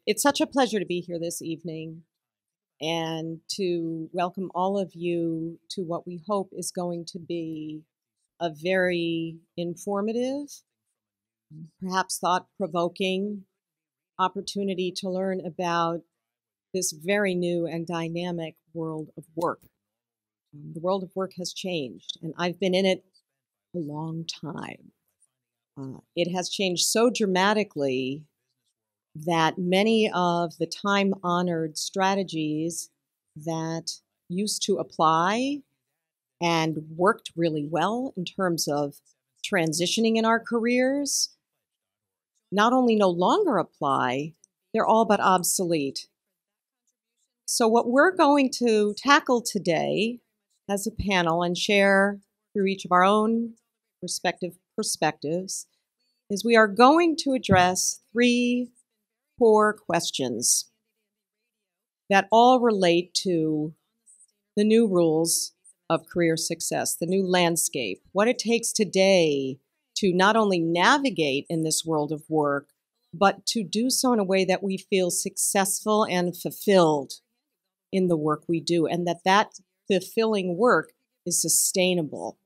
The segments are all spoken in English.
It's such a pleasure to be here this evening and to welcome all of you to what we hope is going to be a very informative, perhaps thought-provoking opportunity to learn about this very new and dynamic world of work. The world of work has changed, and I've been in it a long time. It has changed so dramatically that many of the time-honored strategies that used to apply and worked really well in terms of transitioning in our careers not only no longer apply, they're all but obsolete. So what we're going to tackle today as a panel and share through each of our own respective perspectives is we are going to address three core questions that all relate to the new rules of career success, the new landscape, what it takes today to not only navigate in this world of work, but to do so in a way that we feel successful and fulfilled in the work we do, and that fulfilling work is sustainable.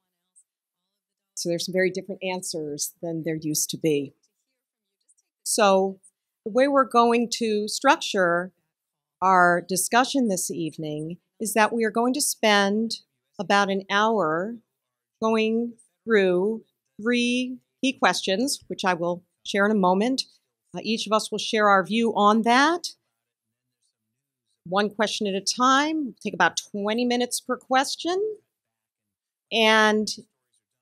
So there's some very different answers than there used to be. So the way we're going to structure our discussion this evening is that we are going to spend about an hour going through three key questions, which I will share in a moment. Each of us will share our view on that. One question at a time. Take about 20 minutes per question. And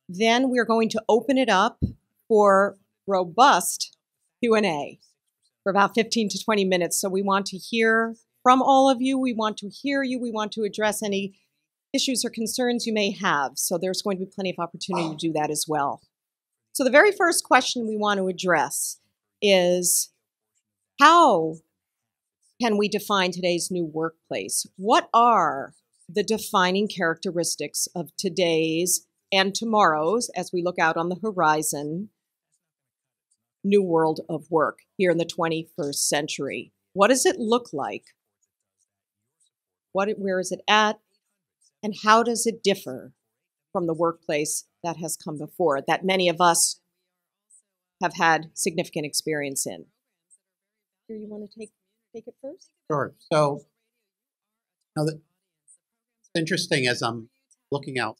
then we're going to open it up for robust Q&A. For about 15 to 20 minutes. So we want to hear from all of you. We want to hear you. We want to address any issues or concerns you may have. So there's going to be plenty of opportunity to do that as well. So the very first question we want to address is, how can we define today's new workplace? What are the defining characteristics of today's and tomorrow's, as we look out on the horizon, new world of work here in the 21st century? What does it look like? Where is it at? And how does it differ from the workplace that has come before, that many of us have had significant experience in? Do you want to take it first? Sure. So now it's interesting as I'm looking out.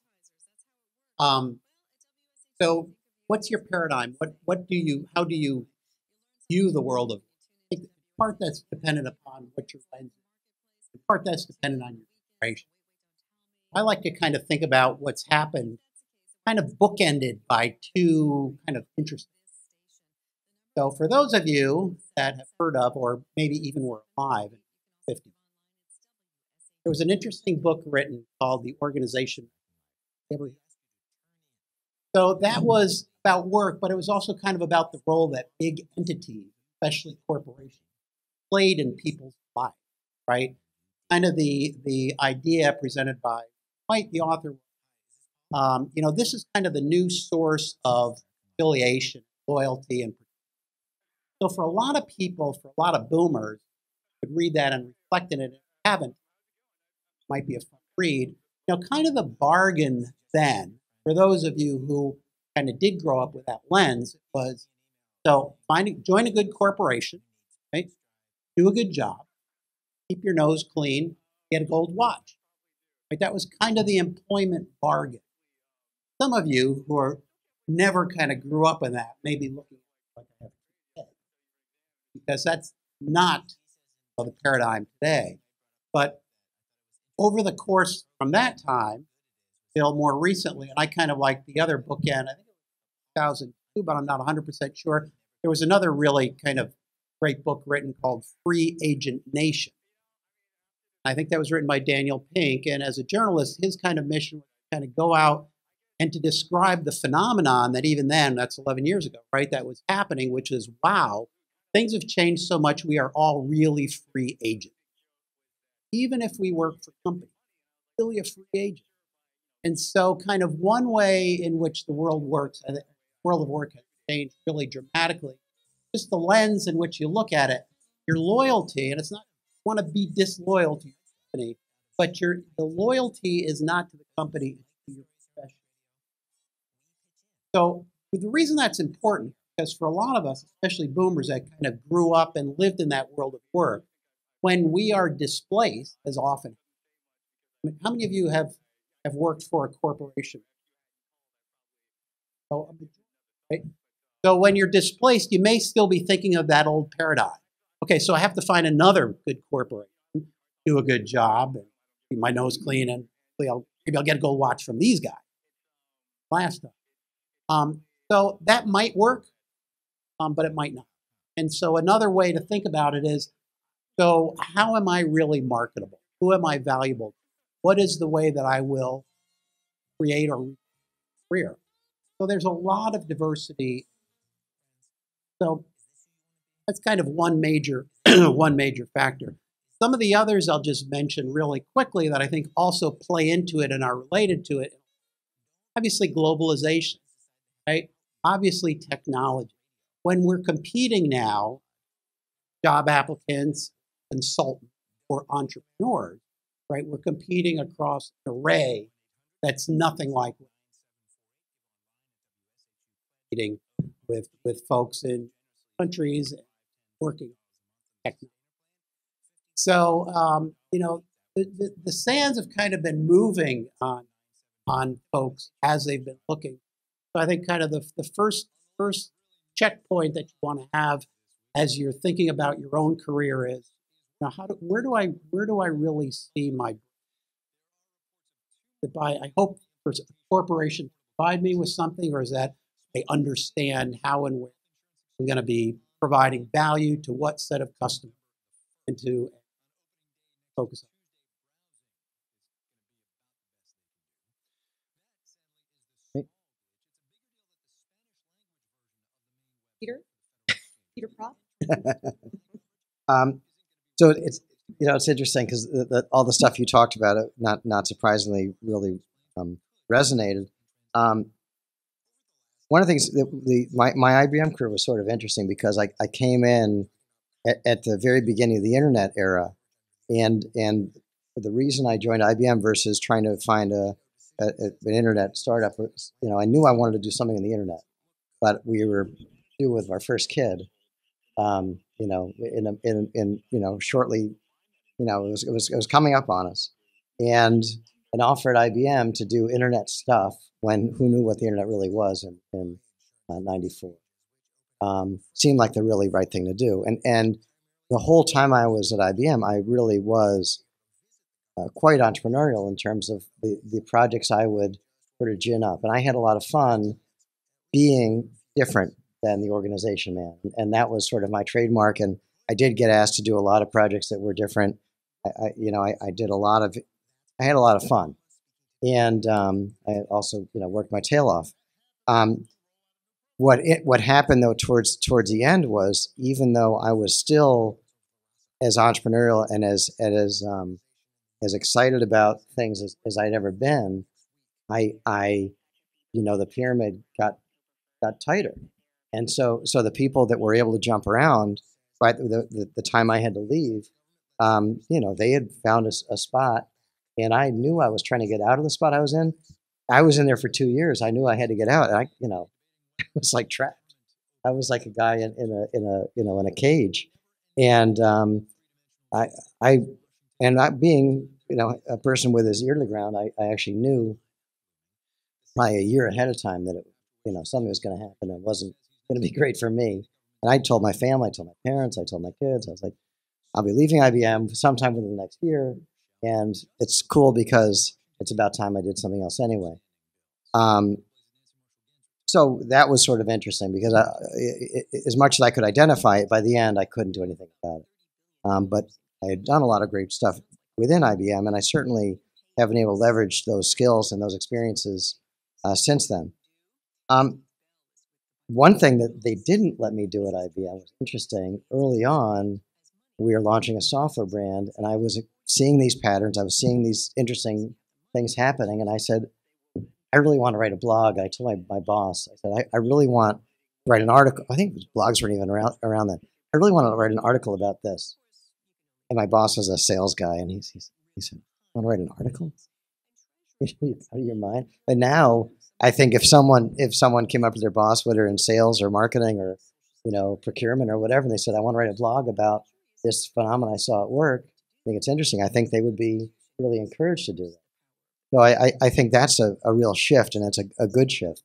So what's your paradigm? How do you view the world of the part that's dependent upon what your lens is, the part that's dependent on your generation? I like to kind of think about what's happened kind of bookended by two kind of interesting. So for those of you that have heard of or maybe even were alive in the 50s, there was an interesting book written called The Organization. So that was about work, but it was also kind of about the role that big entities, especially corporations, played in people's lives, right? Kind of the idea presented by White, the author, this is kind of the new source of affiliation, loyalty, and so for a lot of people, for a lot of boomers, could read that and reflect in it. If you haven't, might be a fun read. Kind of the bargain then, for those of you who kind of did grow up with that lens, was join a good corporation, right? Do a good job, keep your nose clean, get a gold watch. Right? That was kind of the employment bargain. Some of you who are never kind of grew up in that may be looking like I have today, because that's not the paradigm today. But over the course from that time till more recently, and I kind of like the other bookend, I think it was 2002, but I'm not 100% sure, there was another really kind of great book written called Free Agent Nation. I think that was written by Daniel Pink, and as a journalist, his kind of mission was to kind of go out and to describe the phenomenon that even then, that's 11 years ago, right, that was happening, which is, wow, things have changed so much, we are all really free agents. Even if we work for companies, really a free agent. And so kind of one way in which the world works, and the world of work has changed really dramatically, just the lens in which you look at it, your loyalty, and it's not you want to be disloyal to your company, but the loyalty is not to the company, it's to your profession. So the reason that's important, because for a lot of us, especially boomers that kind of grew up and lived in that world of work, when we are displaced, as often, how many of you have worked for a corporation? So, right? So when you're displaced, you may still be thinking of that old paradigm. Okay, so I have to find another good corporation, do a good job, and keep my nose clean, and maybe I'll get a gold watch from these guys. Last time. So that might work, but it might not. And so another way to think about it is, so how am I really marketable? Who am I valuable? What is the way that I will create or career? So there's a lot of diversity. So that's kind of one major one major factor. Some of the others I'll just mention really quickly that I think also play into it and are related to it. Obviously, globalization, right? Obviously, technology. When we're competing now, job applicants, consultants, or entrepreneurs, right? We're competing across an array that's nothing like competing with folks in countries working technology. So, the sands have kind of been moving on folks as they've been looking. So I think kind of the first checkpoint that you want to have as you're thinking about your own career is, where do I really see my, I hope for a corporation to provide me with something, or is that they understand how and where I'm going to be providing value to what set of customers and to focus on. Peter Propp? So it's interesting because all the stuff you talked about, not surprisingly, really resonated. One of the things that my IBM career was sort of interesting because I came in at the very beginning of the internet era, and the reason I joined IBM versus trying to find an internet startup was, I knew I wanted to do something in the internet, but we were due with our first kid. Shortly, it was coming up on us, and an offer at IBM to do internet stuff when who knew what the internet really was in '94 seemed like the really right thing to do, and the whole time I was at IBM, I really was quite entrepreneurial in terms of the projects I would sort of gin up, and I had a lot of fun being different than the organization man, and that was sort of my trademark. And I did get asked to do a lot of projects that were different. I did I had a lot of fun, and I also worked my tail off. What happened though towards the end was, even though I was still as entrepreneurial and as excited about things as I'd ever been, the pyramid got tighter. And so the people that were able to jump around, by the time I had to leave, they had found a spot, and I knew I was trying to get out of the spot I was in. I was in there for 2 years. I knew I had to get out. I was like trapped. I was like a guy in a cage, and not being a person with his ear to the ground, I actually knew probably a year ahead of time that something was going to happen. It wasn't going to be great for me. And I told my family, I told my parents, I told my kids, I was like, I'll be leaving IBM sometime within the next year. And it's cool because it's about time I did something else anyway. So that was sort of interesting because as much as I could identify it, by the end, I couldn't do anything about it. But I had done a lot of great stuff within IBM, and I certainly have been able to leverage those skills and those experiences since then. One thing that they didn't let me do at IBM was interesting. Early on, we were launching a software brand, and I was seeing these patterns. I was seeing these interesting things happening, and I said, I really want to write a blog. I told my boss, I said, I really want to write an article. I think blogs weren't even around then. I really want to write an article about this. And my boss was a sales guy, and he said, want to write an article? Out of your mind? But now, I think if someone came up to their boss, whether in sales or marketing or procurement or whatever, and they said, I want to write a blog about this phenomenon I saw at work, I think it's interesting. I think they would be really encouraged to do that. So I think that's a real shift, and it's a good shift,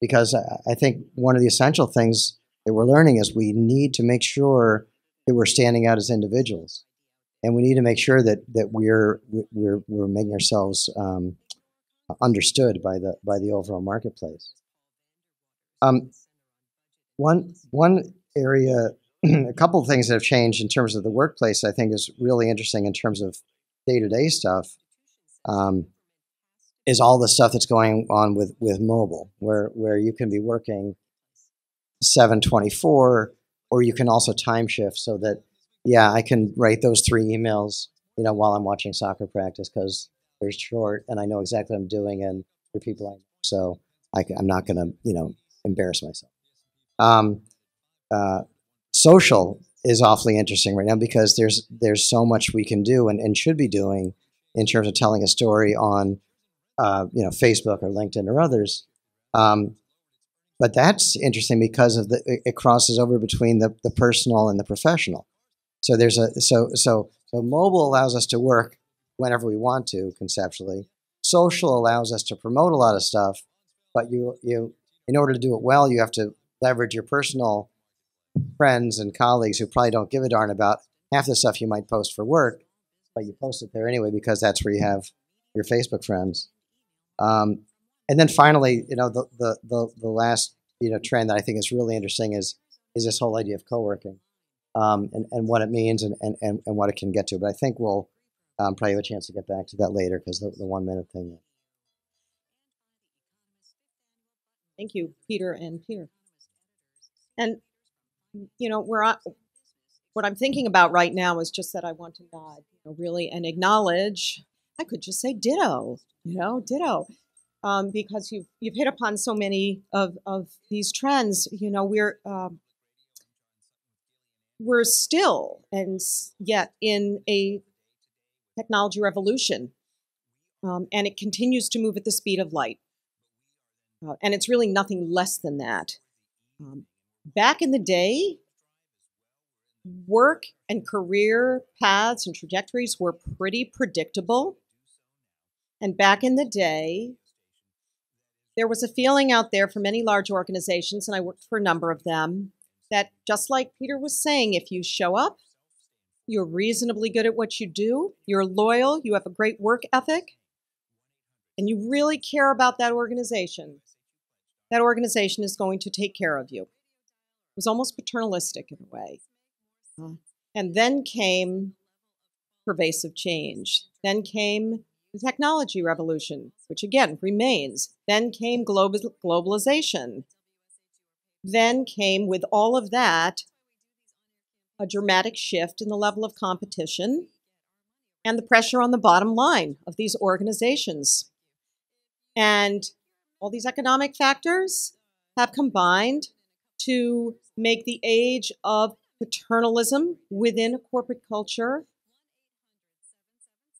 because I think one of the essential things that we're learning is we need to make sure that we're standing out as individuals, and we need to make sure that we're making ourselves understood by the overall marketplace. One area, a couple of things that have changed in terms of the workplace, I think is really interesting in terms of day-to-day stuff. Is all the stuff that's going on with mobile, where you can be working 7/24, or you can also time shift so that, I can write those 3 emails, while I'm watching soccer practice because they're short and I know exactly what I'm doing, and they're people I know, so I'm not going to, embarrass myself. Social is awfully interesting right now because there's so much we can do and should be doing in terms of telling a story on Facebook or LinkedIn or others. But that's interesting because it crosses over between the personal and the professional. So so mobile allows us to work whenever we want to, conceptually. Social allows us to promote a lot of stuff, but you in order to do it well, you have to leverage your personal friends and colleagues who probably don't give a darn about half the stuff you might post for work, but you post it there anyway because that's where you have your Facebook friends. And then finally, the last trend that I think is really interesting is this whole idea of co-working, and what it means and what it can get to. But I think we'll probably have a chance to get back to that later because the 1 minute thing. Thank you, Peter and Peter. And what I'm thinking about right now is just that I want to nod, really, and acknowledge. I could just say ditto, ditto. Because you've hit upon so many of these trends. We're still and yet in a technology revolution, and it continues to move at the speed of light, and it's really nothing less than that. Back in the day, work and career paths and trajectories were pretty predictable, and back in the day, there was a feeling out there for many large organizations, and I worked for a number of them, that just like Peter was saying, if you show up, you're reasonably good at what you do, you're loyal, you have a great work ethic, and you really care about that organization is going to take care of you. It was almost paternalistic in a way. And then came pervasive change. Then came the technology revolution, which again remains. Then came globalization. Then came, with all of that, a dramatic shift in the level of competition and the pressure on the bottom line of these organizations. And all these economic factors have combined to make the age of paternalism within a corporate culture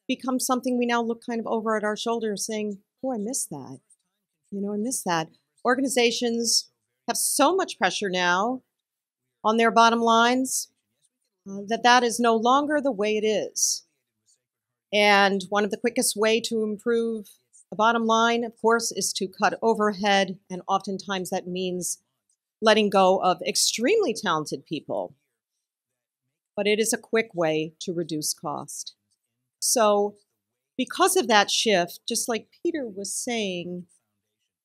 become something we now look kind of over at our shoulder saying, oh, I miss that. I miss that. Organizations have so much pressure now on their bottom lines that is no longer the way it is. And one of the quickest way to improve a bottom line, of course, is to cut overhead. And oftentimes that means letting go of extremely talented people. But it is a quick way to reduce cost. So because of that shift, just like Peter was saying,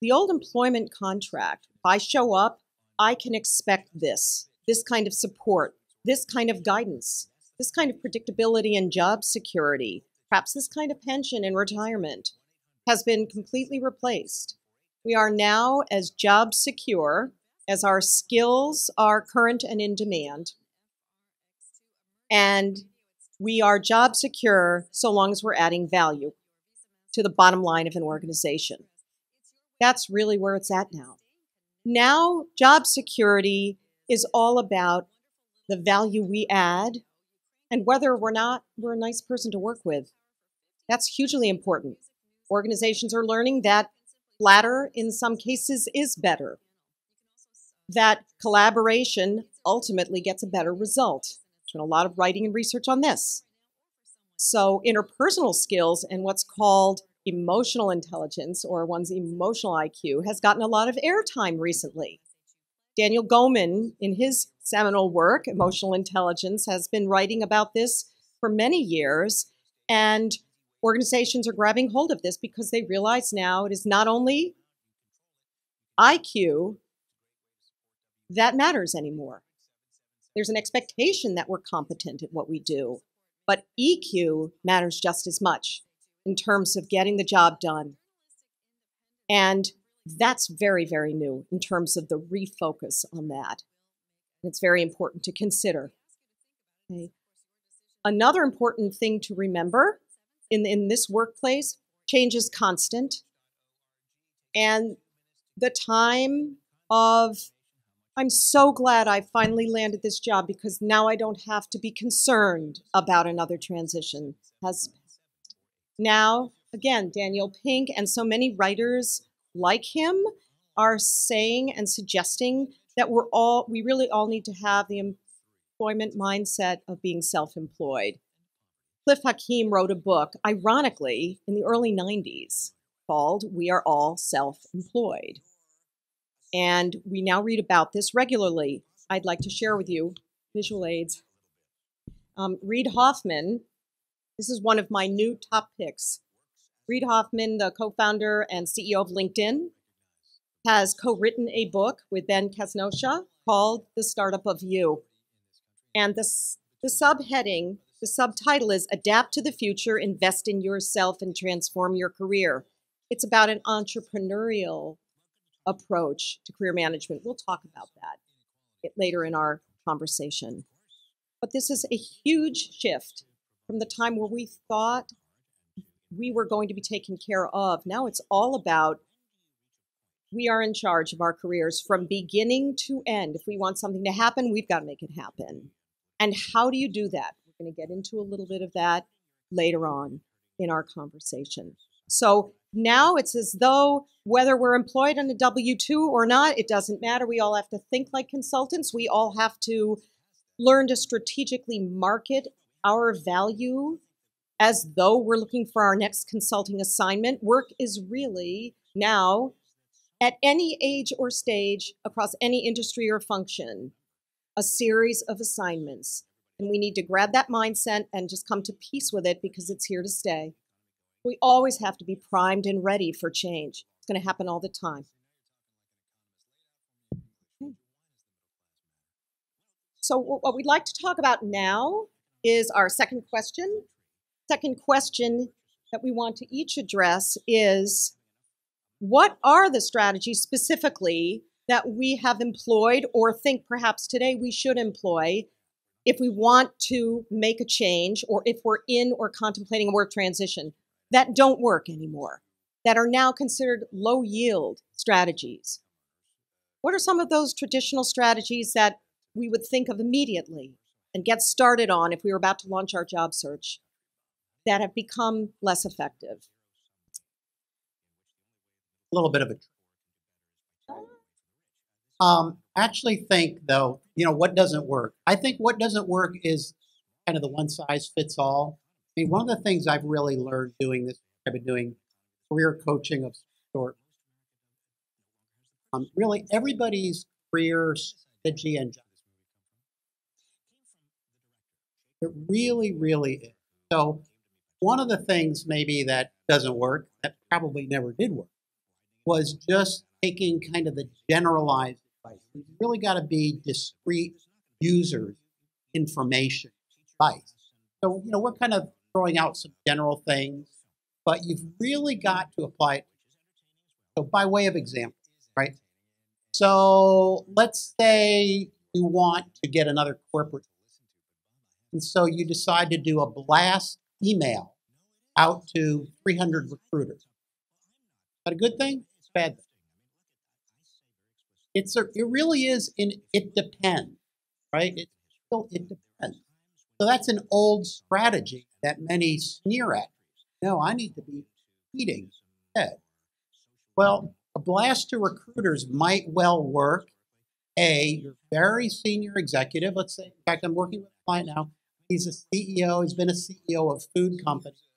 the old employment contract, if I show up, I can expect this kind of support, this kind of guidance, this kind of predictability and job security, perhaps this kind of pension and retirement, has been completely replaced We are now as job secure as our skills are current and in demand. And we are job secure so long as we're adding value to the bottom line of an organization. That's really where it's at now. Now, job security is all about the value we add and whether we're a nice person to work with. That's hugely important. Organizations are learning that latter, in some cases, is better. That collaboration ultimately gets a better result. There's been a lot of writing and research on this. So interpersonal skills and what's called emotional intelligence, or one's emotional IQ, has gotten a lot of airtime recently. Daniel Goleman, in his seminal work, Emotional Intelligence, has been writing about this for many years, and organizations are grabbing hold of this because they realize now it is not only IQ that matters anymore. There's an expectation that we're competent at what we do, but EQ matters just as much in terms of getting the job done. And that's very, very new in terms of the refocus on that. It's very important to consider. Okay. Another important thing to remember in this workplace, change is constant. And the time of, I'm so glad I finally landed this job because now I don't have to be concerned about another transition. Now, again, Daniel Pink and so many writers like him are saying and suggesting that we really all need to have the employment mindset of being self-employed. Cliff Hakim wrote a book, ironically, in the early 90s called We Are All Self-Employed. And we now read about this regularly. I'd like to share with you visual aids. Reid Hoffman, this is one of my new top picks. Reid Hoffman, the co-founder and CEO of LinkedIn, has co-written a book with Ben Casnosha called The Startup of You. And the subheading, the subtitle is Adapt to the Future, Invest in Yourself, and Transform Your Career. It's about an entrepreneurial approach to career management. We'll talk about that later in our conversation. But this is a huge shift from the time where we thought we were going to be taken care of. Now it's all about we are in charge of our careers from beginning to end. If we want something to happen, we've got to make it happen. And how do you do that? We're going to get into a little bit of that later on in our conversation. So now it's as though whether we're employed on a W-2 or not, it doesn't matter. We all have to think like consultants. We all have to learn to strategically market our value as though we're looking for our next consulting assignment. Work is really now, at any age or stage, across any industry or function, a series of assignments. And we need to grab that mindset and just come to peace with it because it's here to stay. We always have to be primed and ready for change. It's going to happen all the time. So what we'd like to talk about now is our second question. Second question that we want to each address is, what are the strategies specifically that we have employed or think perhaps today we should employ if we want to make a change or if we're in or contemplating a work transition that don't work anymore, that are now considered low yield strategies? What are some of those traditional strategies that we would think of immediately and get started on if we were about to launch our job search that have become less effective? A little bit of actually think, though, what doesn't work? I think what doesn't work is kind of the one size fits all. I mean, one of the things I've really learned doing this, I've been doing career coaching of sort. Really, everybody's career strategy and job. It really, really is. So one of the things maybe that doesn't work, that probably never did work, was just taking kind of the generalized advice. You've really got to be discrete users, information, advice. So, we're kind of throwing out some general things, but you've really got to apply it. So by way of example, right? So let's say you want to get another corporate, and so you decide to do a blast email out to 300 recruiters. Is that a good thing? It's a bad thing. It really is. It depends, right? It depends. So that's an old strategy that many sneer at. No, I need to be tweeting instead. Well, a blast to recruiters might well work. You're very senior executive. Let's say, in fact, I'm working with a client now. He's a CEO. He's been a CEO of food companies,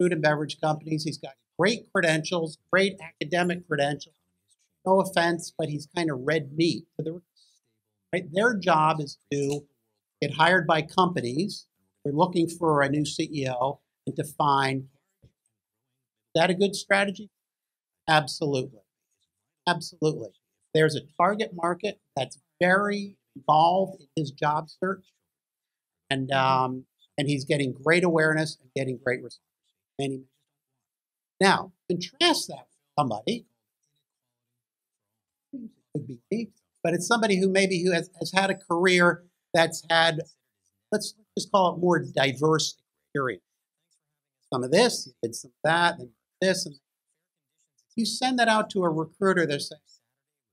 food and beverage companies. He's got great credentials, great academic credentials. No offense, but he's kind of red meat to the right. Their job is to get hired by companies. They're looking for a new CEO and to find. Is that a good strategy? Absolutely. Absolutely. There's a target market that's very involved in his job search, and he's getting great awareness and getting great response. Now, contrast that with somebody, it could be me, but it's somebody who has had a career that's had, let's just call it more diverse experience. Some of this, you did some of that, and this, and you send that out to a recruiter, they're saying,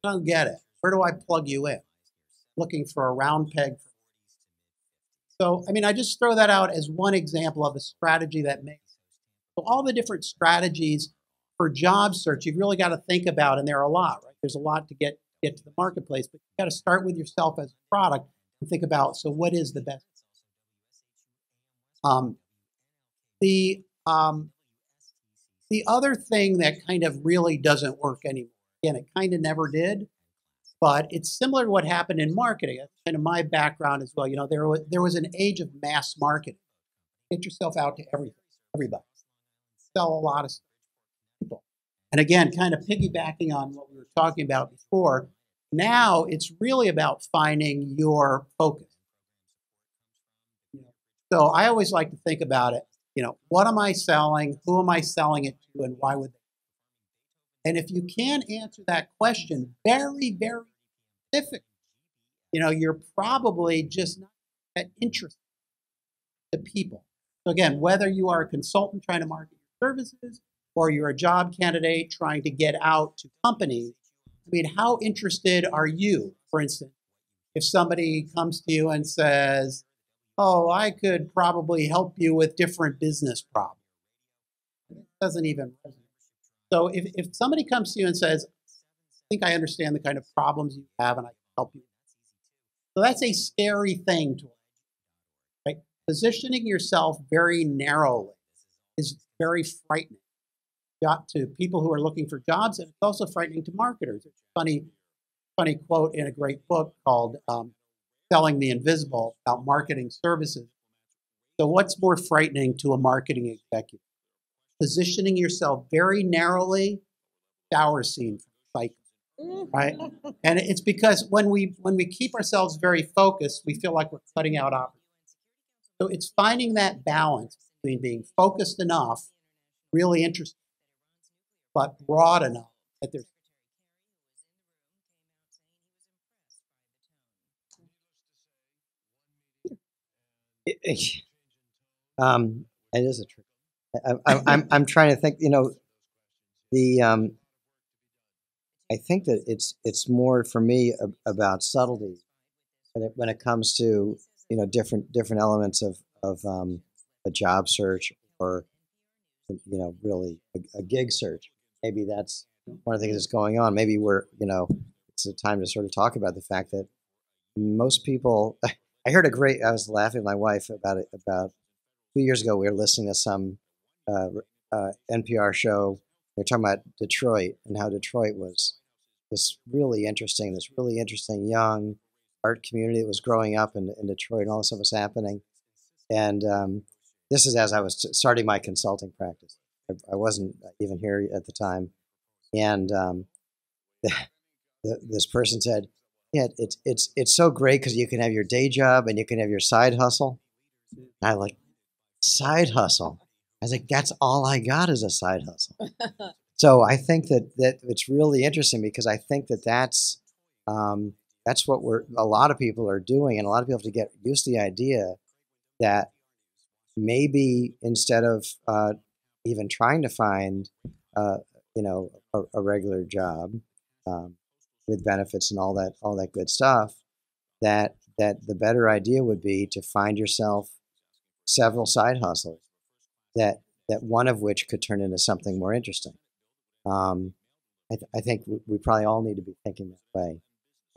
I don't get it. Where do I plug you in? Looking for a round peg. So, I mean, I just throw that out as one example of a strategy that makes. So all the different strategies for job search, you've really got to think about, and there are a lot, right? There's a lot to get to the marketplace, but you've got to start with yourself as a product and think about, so what is the best? The other thing that kind of really doesn't work anymore, again, it kind of never did, but it's similar to what happened in marketing. That's kind of my background as well. You know, there was an age of mass marketing. Get yourself out to everybody. Sell a lot of people. And again, kind of piggybacking on what we were talking about before, now it's really about finding your focus. So I always like to think about it, you know, what am I selling? Who am I selling it to? And why would they? And if you can answer that question very, very specific, you know, you're probably just not that interested to people. So again, whether you are a consultant trying to market your services or you're a job candidate trying to get out to companies, I mean, how interested are you? For instance, if somebody comes to you and says, oh, I could probably help you with different business problems. It doesn't even resonate. So if somebody comes to you and says, I think I understand the kind of problems you have and I can help you. So that's a scary thing to, right? Positioning yourself very narrowly is very frightening to people who are looking for jobs, and it's also frightening to marketers. It's a funny quote in a great book called Selling the Invisible about marketing services. So what's more frightening to a marketing executive? Positioning yourself very narrowly, shower scene cycle, right? And it's because when we keep ourselves very focused, we feel like we're cutting out opportunities. So it's finding that balance between being focused enough, really interested, but broad enough that there's it is a trick. I'm trying to think. You know, the I think that it's more for me about subtlety when it comes to, you know, different elements of a job search or, you know, really a gig search. Maybe that's one of the things that's going on. Maybe it's a time to sort of talk about the fact that most people. I was laughing with my wife about it about 2 years ago. We were listening to some NPR show. They're talking about Detroit and how Detroit was this really interesting young art community that was growing up in Detroit, and all this stuff was happening. And this is as I was starting my consulting practice. I wasn't even here at the time, and this person said, "Yeah, it's so great because you can have your day job and you can have your side hustle." And I like side hustle. I was like, "That's all I got is a side hustle." So I think that it's really interesting because I think that's what a lot of people are doing, and a lot of people have to get used to the idea that maybe instead of even trying to find a regular job with benefits and all that good stuff, that the better idea would be to find yourself several side hustles that one of which could turn into something more interesting. I think we probably all need to be thinking that way,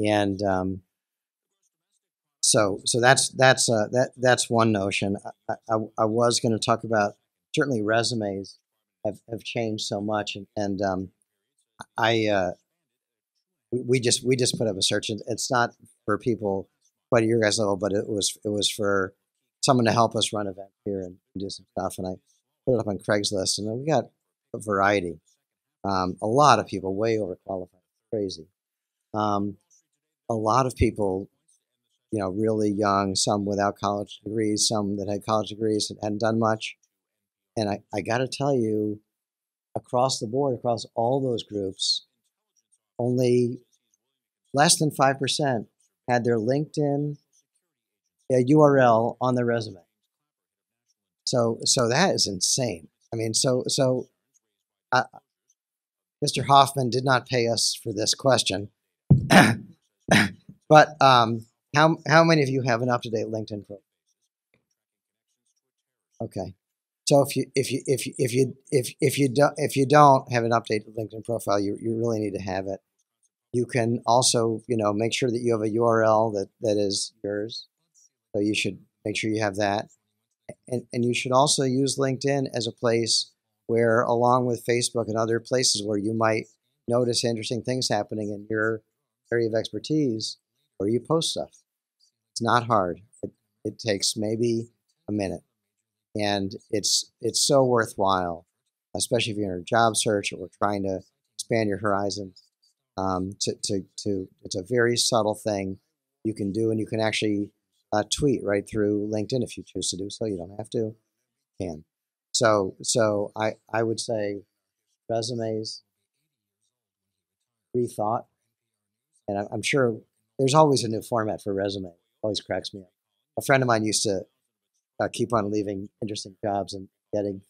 and so that's one notion. I was going to talk about, certainly resumes have changed so much, and we just put up a search, and it's not for people quite at your guys' level, but it was for someone to help us run events here and do some stuff, and I put it up on Craigslist, and we got a variety. A lot of people way overqualified, crazy. A lot of people, really young, some without college degrees, some that had college degrees and hadn't done much. And I got to tell you, across the board, across all those groups, only less than 5% had their LinkedIn URL on their resume. So that is insane. I mean, Mr. Hoffman did not pay us for this question, but how many of you have an up-to-date LinkedIn profile? Okay, so if you don't have an updated LinkedIn profile, you really need to have it. You can also make sure that you have a URL that is yours. So you should make sure you have that, and you should also use LinkedIn as a place where, along with Facebook and other places where you might notice interesting things happening in your area of expertise, where you post stuff. It's not hard. It takes maybe a minute. And it's so worthwhile, especially if you're in a job search or trying to expand your horizons. It's a very subtle thing you can do, and you can actually tweet right through LinkedIn if you choose to do so. You don't have to, you can. So I would say resumes, rethought, and I'm sure there's always a new format for resume. Always cracks me up. A friend of mine used to keep on leaving interesting jobs and going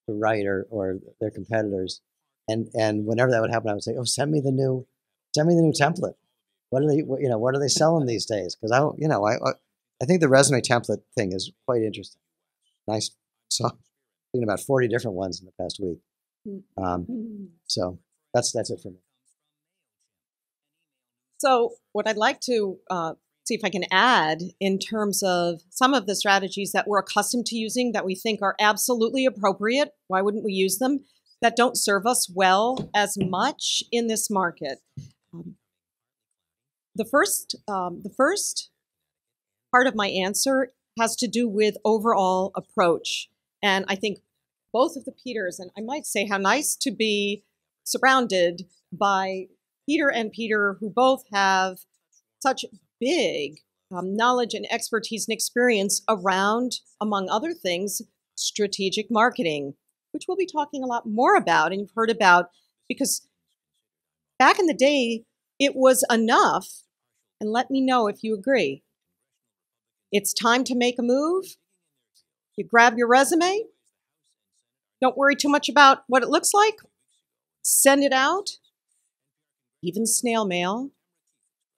to write or their competitors, and whenever that would happen, I would say, "Oh, send me the new template. What are they selling these days?" Because I think the resume template thing is quite interesting. Nice, saw about 40 different ones in the past week. So that's it for me. So what I'd like to see if I can add in terms of some of the strategies that we're accustomed to using that we think are absolutely appropriate, why wouldn't we use them, that don't serve us well as much in this market. The first part of my answer has to do with overall approach. And I think both of the Peters, and I might say how nice to be surrounded by Peter and Peter, who both have such big knowledge and expertise and experience around, among other things, strategic marketing, which we'll be talking a lot more about and you've heard about, because back in the day, it was enough, and let me know if you agree. It's time to make a move. You grab your resume. Don't worry too much about what it looks like. Send it out, even snail mail.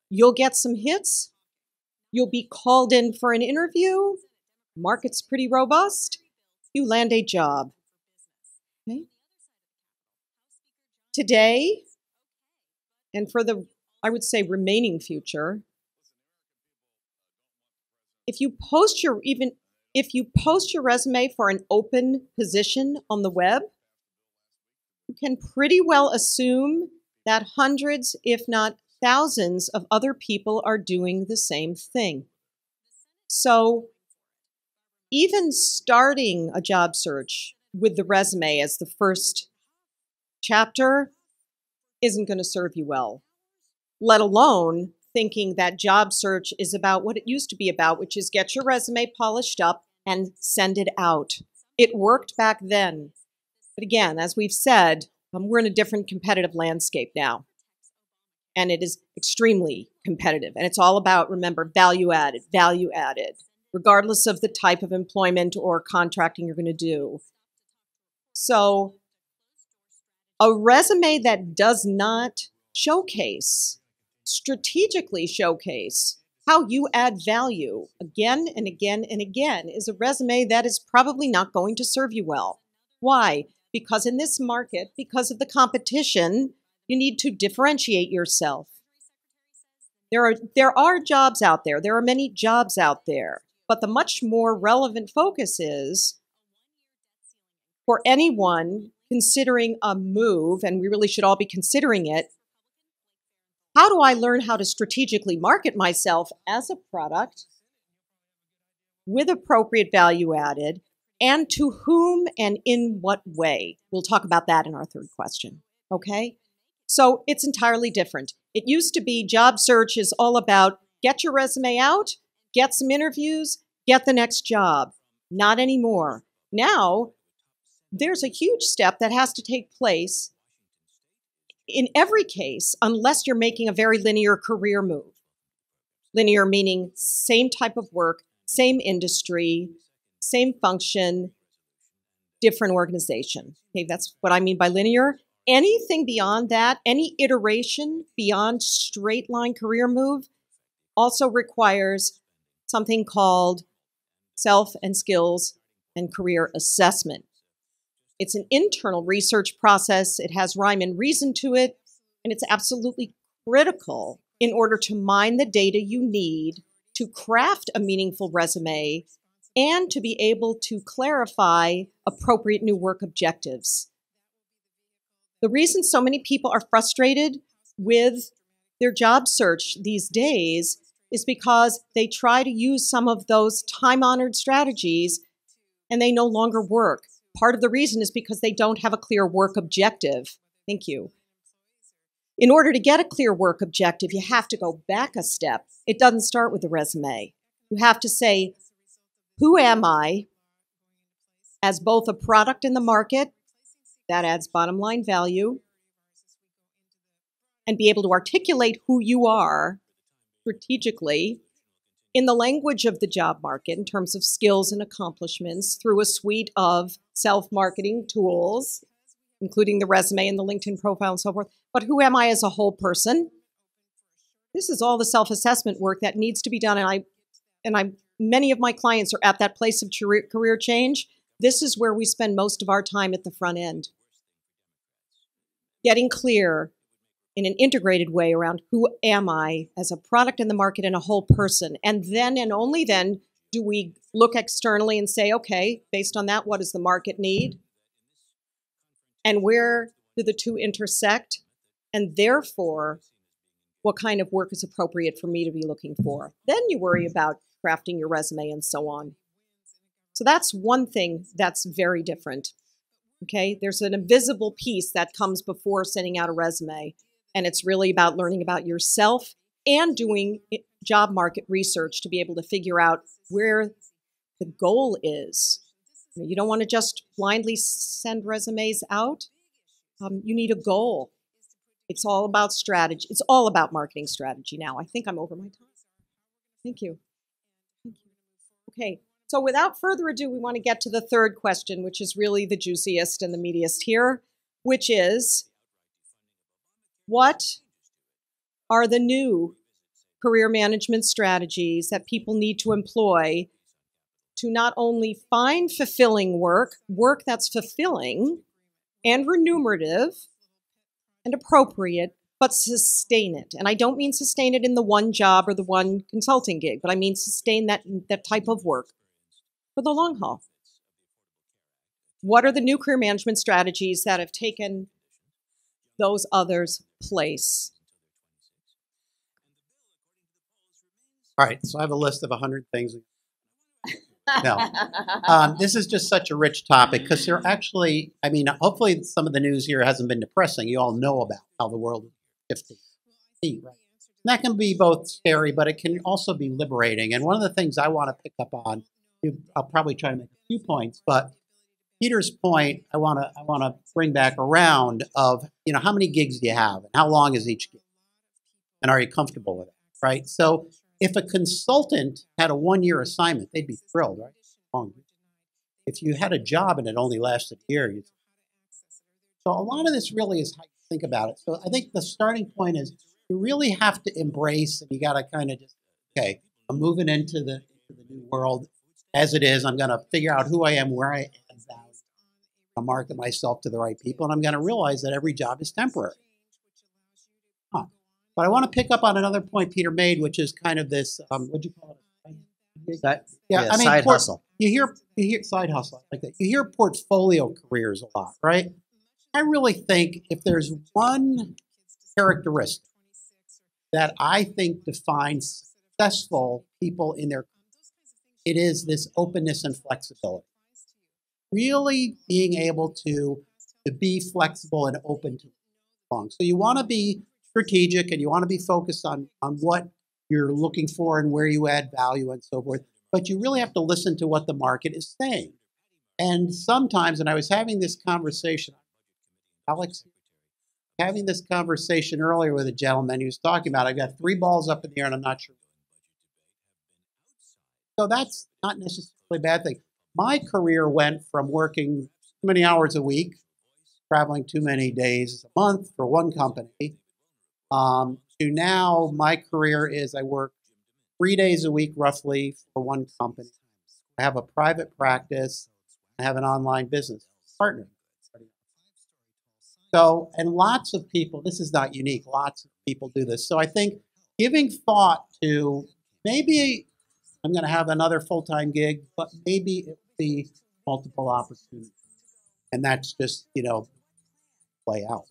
You'll get some hits. You'll be called in for an interview. Market's pretty robust. You land a job. Okay? Today, and for the, I would say, remaining future, if you post your resume for an open position on the web, you can pretty well assume that hundreds, if not thousands, of other people are doing the same thing. So even starting a job search with the resume as the first chapter isn't going to serve you well, let alone thinking that job search is about what it used to be about, which is get your resume polished up and send it out. It worked back then. But again, as we've said, we're in a different competitive landscape now. And it is extremely competitive. And it's all about, remember, value added, regardless of the type of employment or contracting you're going to do. So a resume that does not strategically showcase how you add value again and again and again is a resume that is probably not going to serve you well. Why? Because in this market, because of the competition, you need to differentiate yourself. There are jobs out there. There are many jobs out there. But the much more relevant focus is for anyone considering a move, and we really should all be considering it, how do I learn how to strategically market myself as a product with appropriate value added, and to whom and in what way? We'll talk about that in our third question, okay? So it's entirely different. It used to be job search is all about get your resume out, get some interviews, get the next job. Not anymore. Now, there's a huge step that has to take place in every case, unless you're making a very linear career move. Linear meaning same type of work, same industry, same function, different organization. Okay, that's what I mean by linear. Anything beyond that, any iteration beyond straight line career move also requires something called self and skills and career assessment. It's an internal research process. It has rhyme and reason to it, and it's absolutely critical in order to mine the data you need to craft a meaningful resume and to be able to clarify appropriate new work objectives. The reason so many people are frustrated with their job search these days is because they try to use some of those time-honored strategies and they no longer work. Part of the reason is because they don't have a clear work objective. Thank you. In order to get a clear work objective, you have to go back a step. It doesn't start with the resume. You have to say, who am I as both a product in the market that adds bottom line value, and be able to articulate who you are strategically in the language of the job market in terms of skills and accomplishments through a suite of self-marketing tools, including the resume and the LinkedIn profile and so forth. But who am I as a whole person? This is all the self-assessment work that needs to be done. And many of my clients are at that place of career change. This is where we spend most of our time at the front end. Getting clear in an integrated way around who am I as a product in the market and a whole person. And then and only then do we look externally and say, okay, based on that, what does the market need? And where do the two intersect? And therefore, what kind of work is appropriate for me to be looking for? Then you worry about crafting your resume and so on. So that's one thing that's very different. Okay, there's an invisible piece that comes before sending out a resume, and it's really about learning about yourself and doing job market research to be able to figure out where the goal is. You don't want to just blindly send resumes out. You need a goal. It's all about strategy. It's all about marketing strategy now. I think I'm over my time. Thank you. Okay. So without further ado, we want to get to the third question, which is really the juiciest and the meatiest here, which is, what are the new career management strategies that people need to employ to not only find fulfilling work that's fulfilling and remunerative and appropriate, but sustain it? And I don't mean sustain it in the one job or the one consulting gig, but I mean sustain that type of work for the long haul. What are the new career management strategies that have taken those others' place? All right, so I have a list of 100 things. No, this is just such a rich topic because there actually, I mean, hopefully some of the news here hasn't been depressing. You all know about how the world is shifting, right? And that can be both scary, but it can also be liberating. And one of the things I want to pick up on, I'll probably try to make a few points, but Peter's point, I want to bring back around of, how many gigs do you have and how long is each gig? And are you comfortable with it, right? So if a consultant had a 1-year assignment, they'd be thrilled, right? Long. If you had a job and it only lasted a year, so a lot of this really is how you think about it. So I think the starting point is you really have to embrace, and you got to kind of just, okay, I'm moving into the new world as it is. I'm going to figure out who I am, where I am, I'll market myself to the right people, and I'm going to realize that every job is temporary. But I want to pick up on another point Peter made, which is kind of this, what'd you call it? Side hustle. You hear side hustle like that. You hear portfolio careers a lot, right? I really think if there's one characteristic that I think defines successful people in their, it is this openness and flexibility. Really being able to be flexible and open to wrong. So you want to be strategic and you want to be focused on what you're looking for and where you add value and so forth. But you really have to listen to what the market is saying. And sometimes, and I was having this conversation, Alex, having this conversation earlier with a gentleman who was talking about, I got 3 balls up in the air and I'm not sure. So that's not necessarily a bad thing. My career went from working too many hours a week, traveling too many days a month for one company, to now my career is I work 3 days a week roughly for one company. I have a private practice. I have an online business partner. So, and lots of people, this is not unique, lots of people do this. So I think giving thought to maybe I'm going to have another full-time gig, but maybe it will be multiple opportunities. And that's just, play out.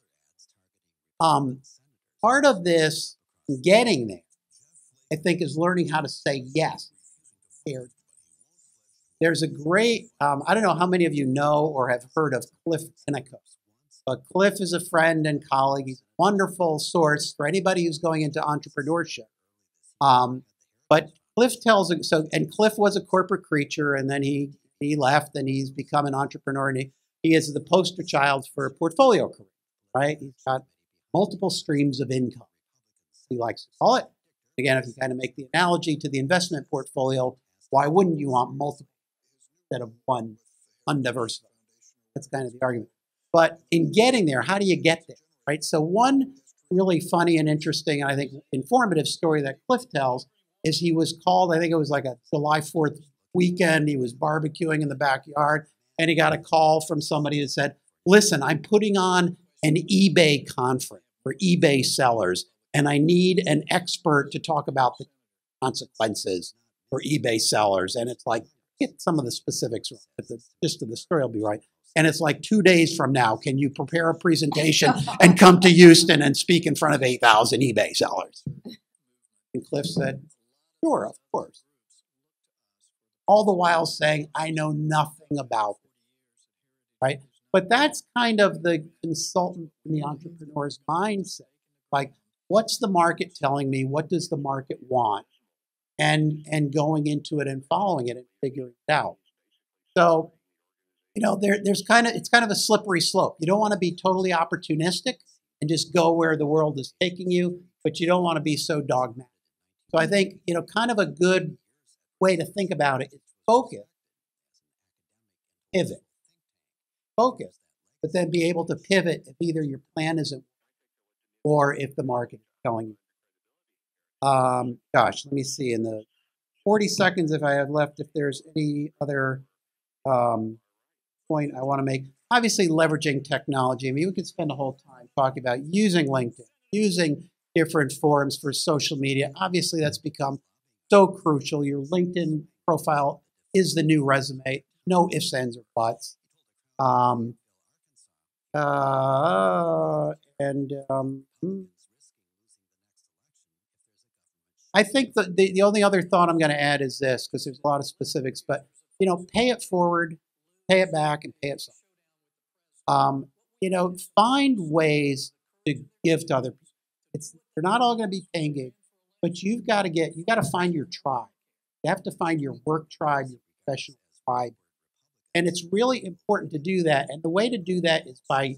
Part of this getting there, I think, is learning how to say yes. There's a great, I don't know how many of you know or have heard of Cliff Pinnacle. But Cliff is a friend and colleague. He's a wonderful source for anybody who's going into entrepreneurship. But Cliff tells, and Cliff was a corporate creature, and then he left, and he's become an entrepreneur, and he is the poster child for a portfolio career, right? He's got multiple streams of income, he likes to call it. Again, if you kind of make the analogy to the investment portfolio, why wouldn't you want multiple instead of one undiversified? That's kind of the argument. But in getting there, how do you get there, right? So one really funny and interesting, and I think informative story that Cliff tells is he was called, I think it was like a July 4th weekend, he was barbecuing in the backyard, and he got a call from somebody that said, listen, I'm putting on an eBay conference for eBay sellers, and I need an expert to talk about the consequences for eBay sellers. And it's like, get some of the specifics, but the gist of the story will be right. And it's like 2 days from now, can you prepare a presentation and come to Houston and speak in front of 8,000 eBay sellers? And Cliff said, sure, of course. All the while saying, I know nothing about it, right? But that's kind of the consultant and the entrepreneur's mindset. Like, what's the market telling me? What does the market want? And going into it and following it and figuring it out. So, it's kind of a slippery slope. You don't want to be totally opportunistic and just go where the world is taking you, but you don't want to be so dogmatic. So I think, kind of a good way to think about it is focus, pivot, focus, but then be able to pivot if either your plan isn't or if the market is going. Let me see in the 40 seconds if I have left, if there's any other point I want to make. Obviously, leveraging technology. I mean, we could spend a whole time talking about using LinkedIn, using different forums for social media. Obviously, that's become so crucial. Your LinkedIn profile is the new resume. No ifs, ands, or buts. I think the only other thought I'm going to add is this, because there's a lot of specifics, but, pay it forward, pay it back, and pay it forward. Find ways to give to other people. They're not all going to be paying gigs, but you got to find your tribe. You have to find your work tribe, your professional tribe, And it's really important to do that. And the way to do that is by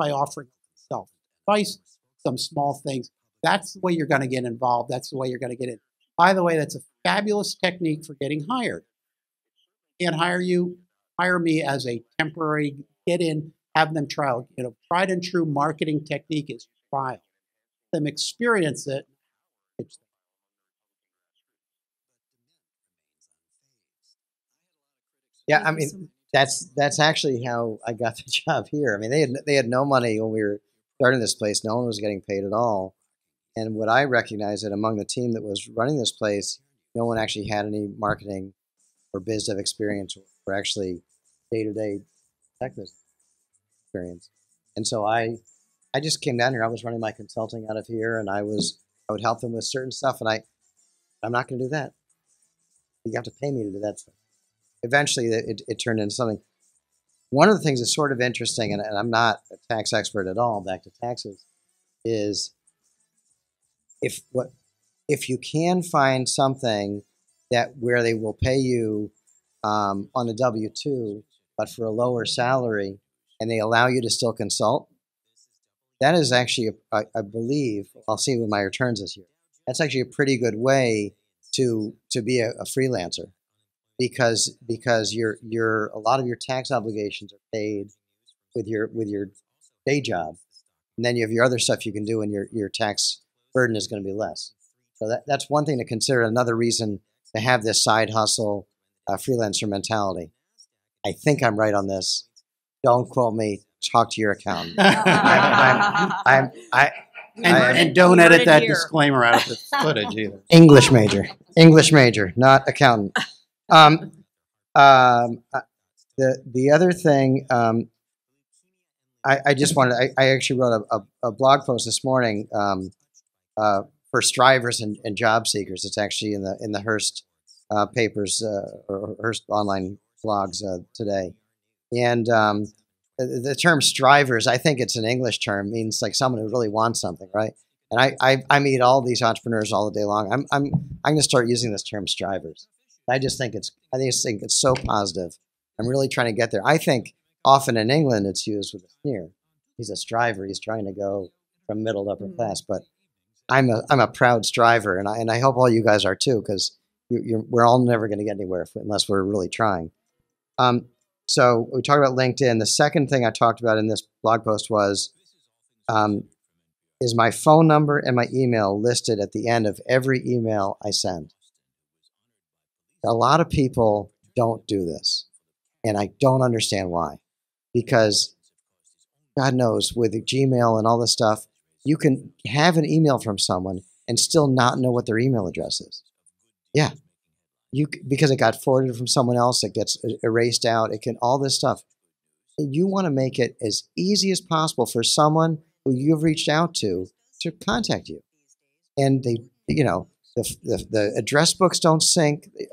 offering self advice, some small things. That's the way you're going to get involved. That's the way you're going to get in. By the way, that's a fabulous technique for getting hired. Can't hire you, hire me as a temporary get in, have them trial. Tried and true marketing technique is trial. Them experience it. Yeah, I mean, that's actually how I got the job here. I mean, they had no money when we were starting this place. No one was getting paid at all. And what I recognized that among the team that was running this place, no one actually had any marketing or biz dev experience or actually day-to-day tech business experience. And so I just came down here. I was running my consulting out of here, and I would help them with certain stuff. And I'm not going to do that. You have to pay me to do that stuff. Eventually, it turned into something. One of the things that's sort of interesting, and I'm not a tax expert at all, back to taxes, is if you can find something that where they will pay you on a W-2, but for a lower salary, and they allow you to still consult, that is actually, I believe, I'll see with my returns this year, that's actually a pretty good way to be a freelancer. Because your a lot of your tax obligations are paid with your day job, and then you have your other stuff you can do, and your tax burden is going to be less. So that's one thing to consider. Another reason to have this side hustle freelancer mentality. I think I'm right on this. Don't quote me. Talk to your accountant. And don't edit that disclaimer out of the footage either. English major, not accountant. The other thing, I just wanted, I actually wrote a blog post this morning for strivers and job seekers. It's actually in the Hearst papers or Hearst online blogs today. And the term strivers, I think it's an English term, means like someone who really wants something, right? And I meet all these entrepreneurs all the day long. I'm going to start using this term strivers. I just think it's so positive. I'm really trying to get there. I think often in England it's used with a sneer. He's a striver. He's trying to go from middle to upper class. But I'm a proud striver, and I hope all you guys are too, because we're all never going to get anywhere unless we're really trying. So we talked about LinkedIn. The second thing I talked about in this blog post was is my phone number and my email listed at the end of every email I send. A lot of people don't do this, and I don't understand why. Because God knows, with the Gmail and all this stuff, you can have an email from someone and still not know what their email address is. Yeah, because it got forwarded from someone else, it gets erased out. It can all this stuff. You want to make it as easy as possible for someone who you've reached out to contact you, and they, the address books don't sync. We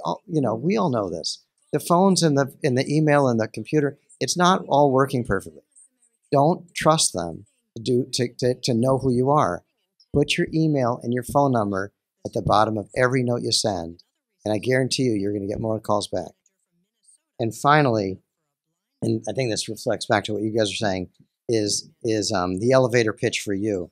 all know this. The phones and the email and the computer, it's not all working perfectly. Don't trust them to know who you are. Put your email and your phone number at the bottom of every note you send, and I guarantee you're going to get more calls back. And finally, and I think this reflects back to what you guys are saying, is the elevator pitch for you.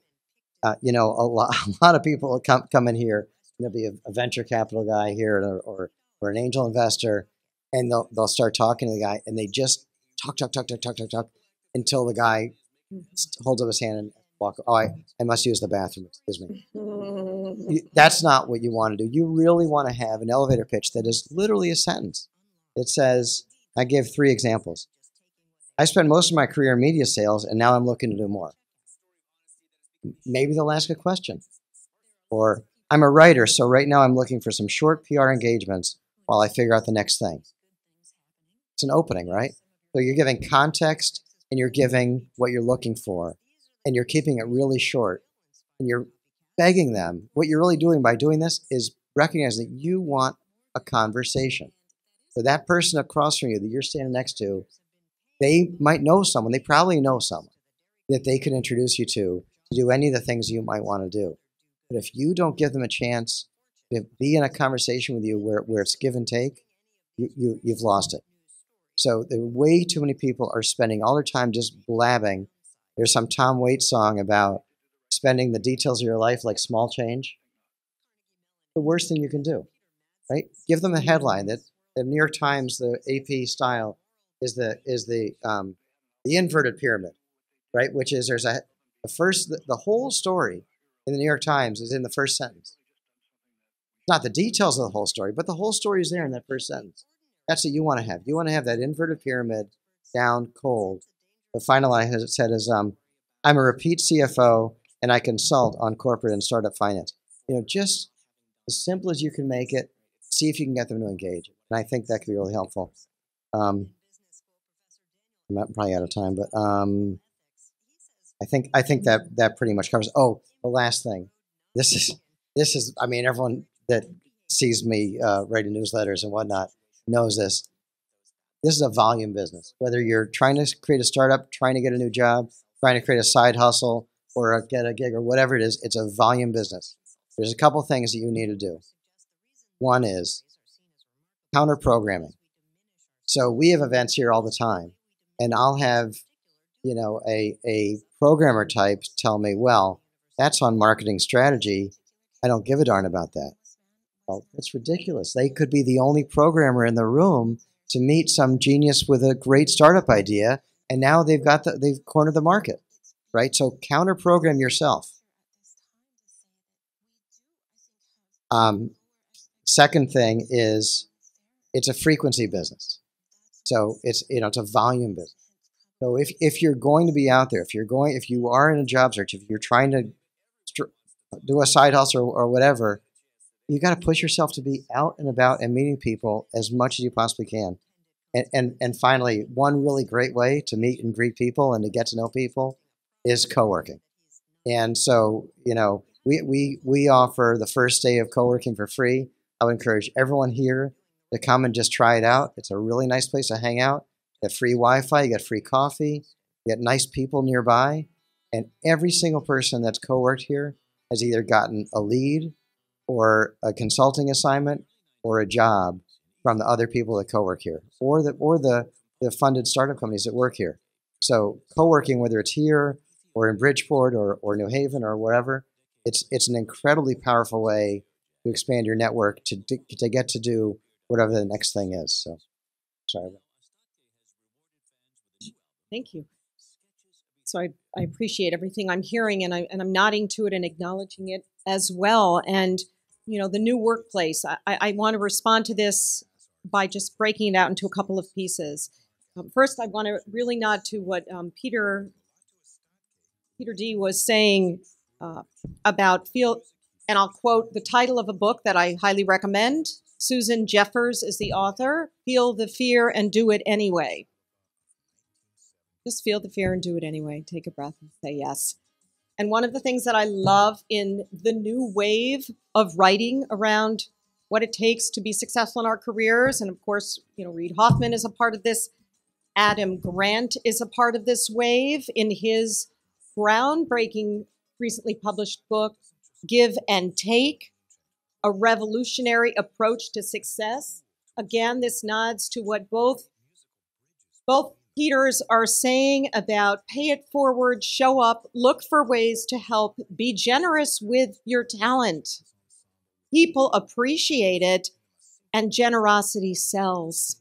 A lot of people come in here. There'll be a venture capital guy here or an angel investor, and they'll start talking to the guy, and they just talk until the guy holds up his hand and walk. Oh, I must use the bathroom. Excuse me. That's not what you want to do. You really want to have an elevator pitch that is literally a sentence. It says, I gave 3 examples. I spent most of my career in media sales, and now I'm looking to do more. Maybe they'll ask a question. Or, I'm a writer, so right now I'm looking for some short PR engagements while I figure out the next thing. It's an opening, right? So you're giving context, and you're giving what you're looking for, and you're keeping it really short, and you're begging them. What you're really doing by doing this is recognizing that you want a conversation. So that person across from you that you're standing next to, they might know someone, they probably know someone that they can introduce you to do any of the things you might want to do. But if you don't give them a chance to be in a conversation with you where it's give and take, you've lost it. So way too many people are spending all their time just blabbing. There's some Tom Waits song about spending the details of your life like small change. The worst thing you can do, right? Give them a headline that the New York Times, the AP style, is the inverted pyramid, right? Which is the whole story in the New York Times is in the first sentence. Not the details of the whole story, but the whole story is there in that first sentence. That's what you want to have. You want to have that inverted pyramid down cold. The final line, as it said, is I'm a repeat CFO and I consult on corporate and startup finance. Just as simple as you can make it. See if you can get them to engage. And I think that could be really helpful. I'm probably out of time, but I think that pretty much covers. Oh, the last thing. This is. I mean, everyone that sees me writing newsletters and whatnot knows this. This is a volume business. Whether you're trying to create a startup, trying to get a new job, trying to create a side hustle, or get a gig, or whatever it is, it's a volume business. There's a couple things that you need to do. One is counter programming. So we have events here all the time, and I'll have, a programmer type tell me, well, that's on marketing strategy. I don't give a darn about that. Well, it's ridiculous. They could be the only programmer in the room to meet some genius with a great startup idea, and now they've cornered the market, right? So counter program yourself. Second thing is it's a frequency business. So it's a volume business. So if you're going to be out there, if you are in a job search, if you're trying to do a side hustle or whatever, you got to push yourself to be out and about and meeting people as much as you possibly can. And finally, one really great way to meet and greet people and to get to know people is co-working. And so, we offer the first day of co-working for free. I would encourage everyone here to come and just try it out. It's a really nice place to hang out. You get free Wi-Fi, you get free coffee, you get nice people nearby. And every single person that's co-worked here has either gotten a lead or a consulting assignment or a job from the other people that co-work here, or the funded startup companies that work here. So co-working, whether it's here or in Bridgeport or New Haven or wherever, it's an incredibly powerful way to expand your network to get to do whatever the next thing is. So, sorry. Thank you. So I appreciate everything I'm hearing, and I'm nodding to it and acknowledging it as well. And the new workplace. I want to respond to this by just breaking it out into a couple of pieces. First, I want to really nod to what Peter D. was saying about feel, and I'll quote the title of a book that I highly recommend. Susan Jeffers is the author. Feel the fear and do it anyway. Just feel the fear and do it anyway. Take a breath and say yes. And one of the things that I love in the new wave of writing around what it takes to be successful in our careers, and of course, Reid Hoffman is a part of this. Adam Grant is a part of this wave in his groundbreaking, recently published book, Give and Take, a revolutionary approach to success. Again, this nods to what both Peters are saying about pay it forward, show up, look for ways to help, be generous with your talent. People appreciate it, and generosity sells.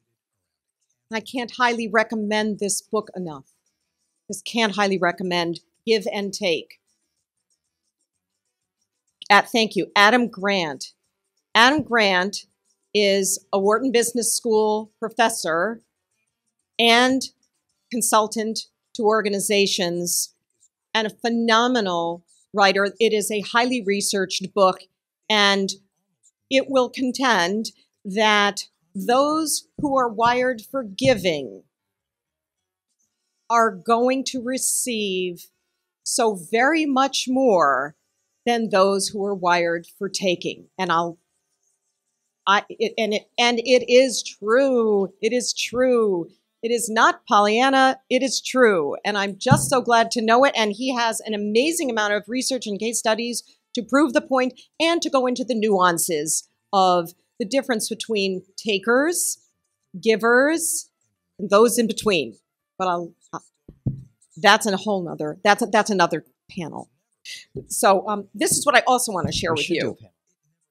I can't highly recommend this book enough. Just can't highly recommend Give and Take. Thank you, Adam Grant. Adam Grant is a Wharton Business School professor and consultant to organizations and a phenomenal writer. It is a highly researched book, and it will contend that those who are wired for giving are going to receive so very much more than those who are wired for taking. And it is true. It is true. It is not Pollyanna. It is true. And I'm just so glad to know it. And he has an amazing amount of research and case studies to prove the point and to go into the nuances of the difference between takers, givers, and those in between. But that's a whole nother, that's another panel. So this is what I also want to share with you.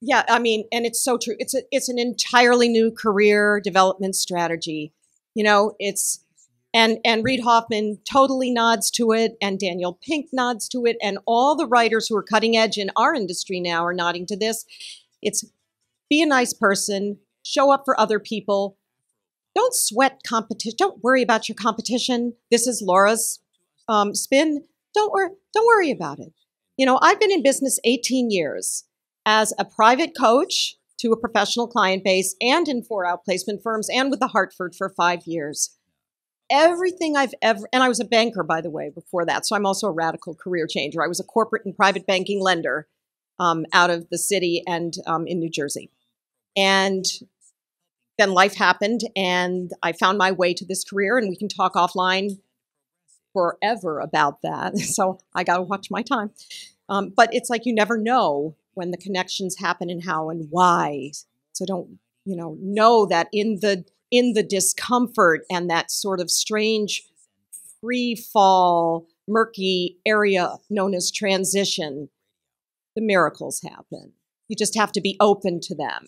Yeah, I mean, and it's so true. It's an entirely new career development strategy. You know, and Reid Hoffman totally nods to it, and Daniel Pink nods to it, and all the writers who are cutting edge in our industry now are nodding to this. It's be a nice person, show up for other people. Don't sweat competition. Don't worry about your competition. This is Laura's spin. Don't worry about it. You know, I've been in business 18 years as a private coach to a professional client base and in 4 outplacement firms and with the Hartford for 5 years. Everything I've ever, and I was a banker, by the way, before that. So I'm also a radical career changer. I was a corporate and private banking lender out of the city and in New Jersey. And then life happened and I found my way to this career, and we can talk offline forever about that. So I got to watch my time. But it's like you never know when the connections happen and how and why. So don't, know that in the discomfort and that sort of strange free fall, murky area known as transition, the miracles happen. You just have to be open to them.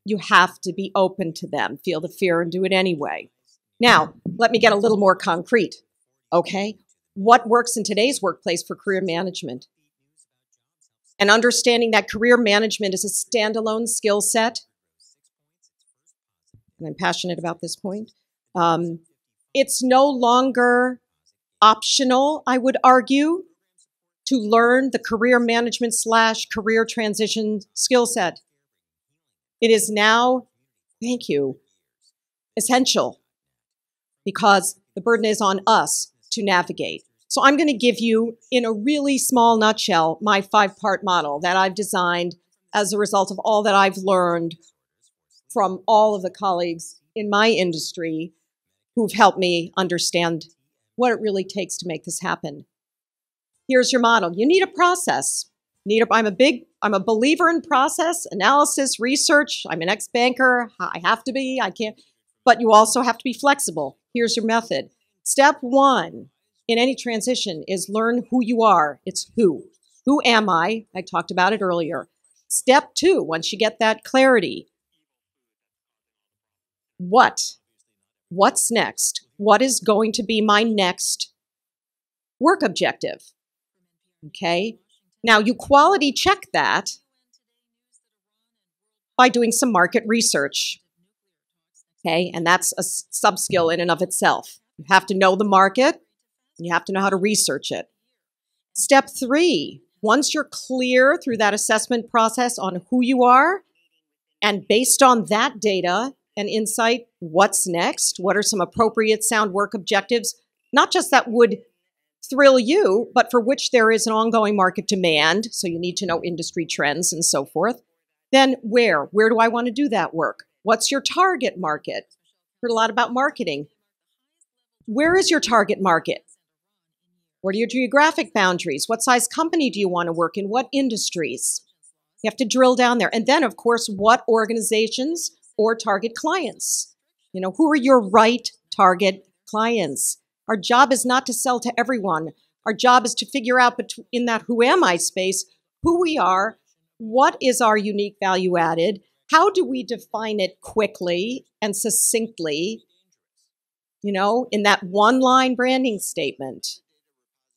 You have to be open to them, feel the fear and do it anyway. Now, let me get a little more concrete, okay? What works in today's workplace for career management? And understanding that career management is a standalone skill set, and I'm passionate about this point. It's no longer optional, I would argue, to learn the career management / career transition skill set. It is now, thank you, essential because the burden is on us to navigate. So I'm going to give you, in a really small nutshell, my 5-part model that I've designed as a result of all that I've learned from all of the colleagues in my industry who've helped me understand what it really takes to make this happen. Here's your model. You need a process. I'm a believer in process, analysis, research. I'm an ex-banker. I have to be, I can't, but you also have to be flexible. Here's your method. Step 1 in any transition is learn who you are. It's who. Who am I? I talked about it earlier. Step 2, once you get that clarity, what? What's next? What is going to be my next work objective? Okay. Now, you quality check that by doing some market research, okay? And that's a sub-skill in and of itself. You have to know the market, and you have to know how to research it. Step 3, once you're clear through that assessment process on who you are, and based on that data and insight, what's next? What are some appropriate sound work objectives? Not just that would thrill you, but for which there is an ongoing market demand. So you need to know industry trends and so forth. Then where? Where do I want to do that work? What's your target market? Heard a lot about marketing. Where is your target market? What are your geographic boundaries? What size company do you want to work in? What industries? You have to drill down there. And then, of course, what organizations or target clients? Who are your right target clients? Our job is not to sell to everyone. Our job is to figure out in that who am I space, who we are, what is our unique value added, how do we define it quickly and succinctly, in that one-line branding statement.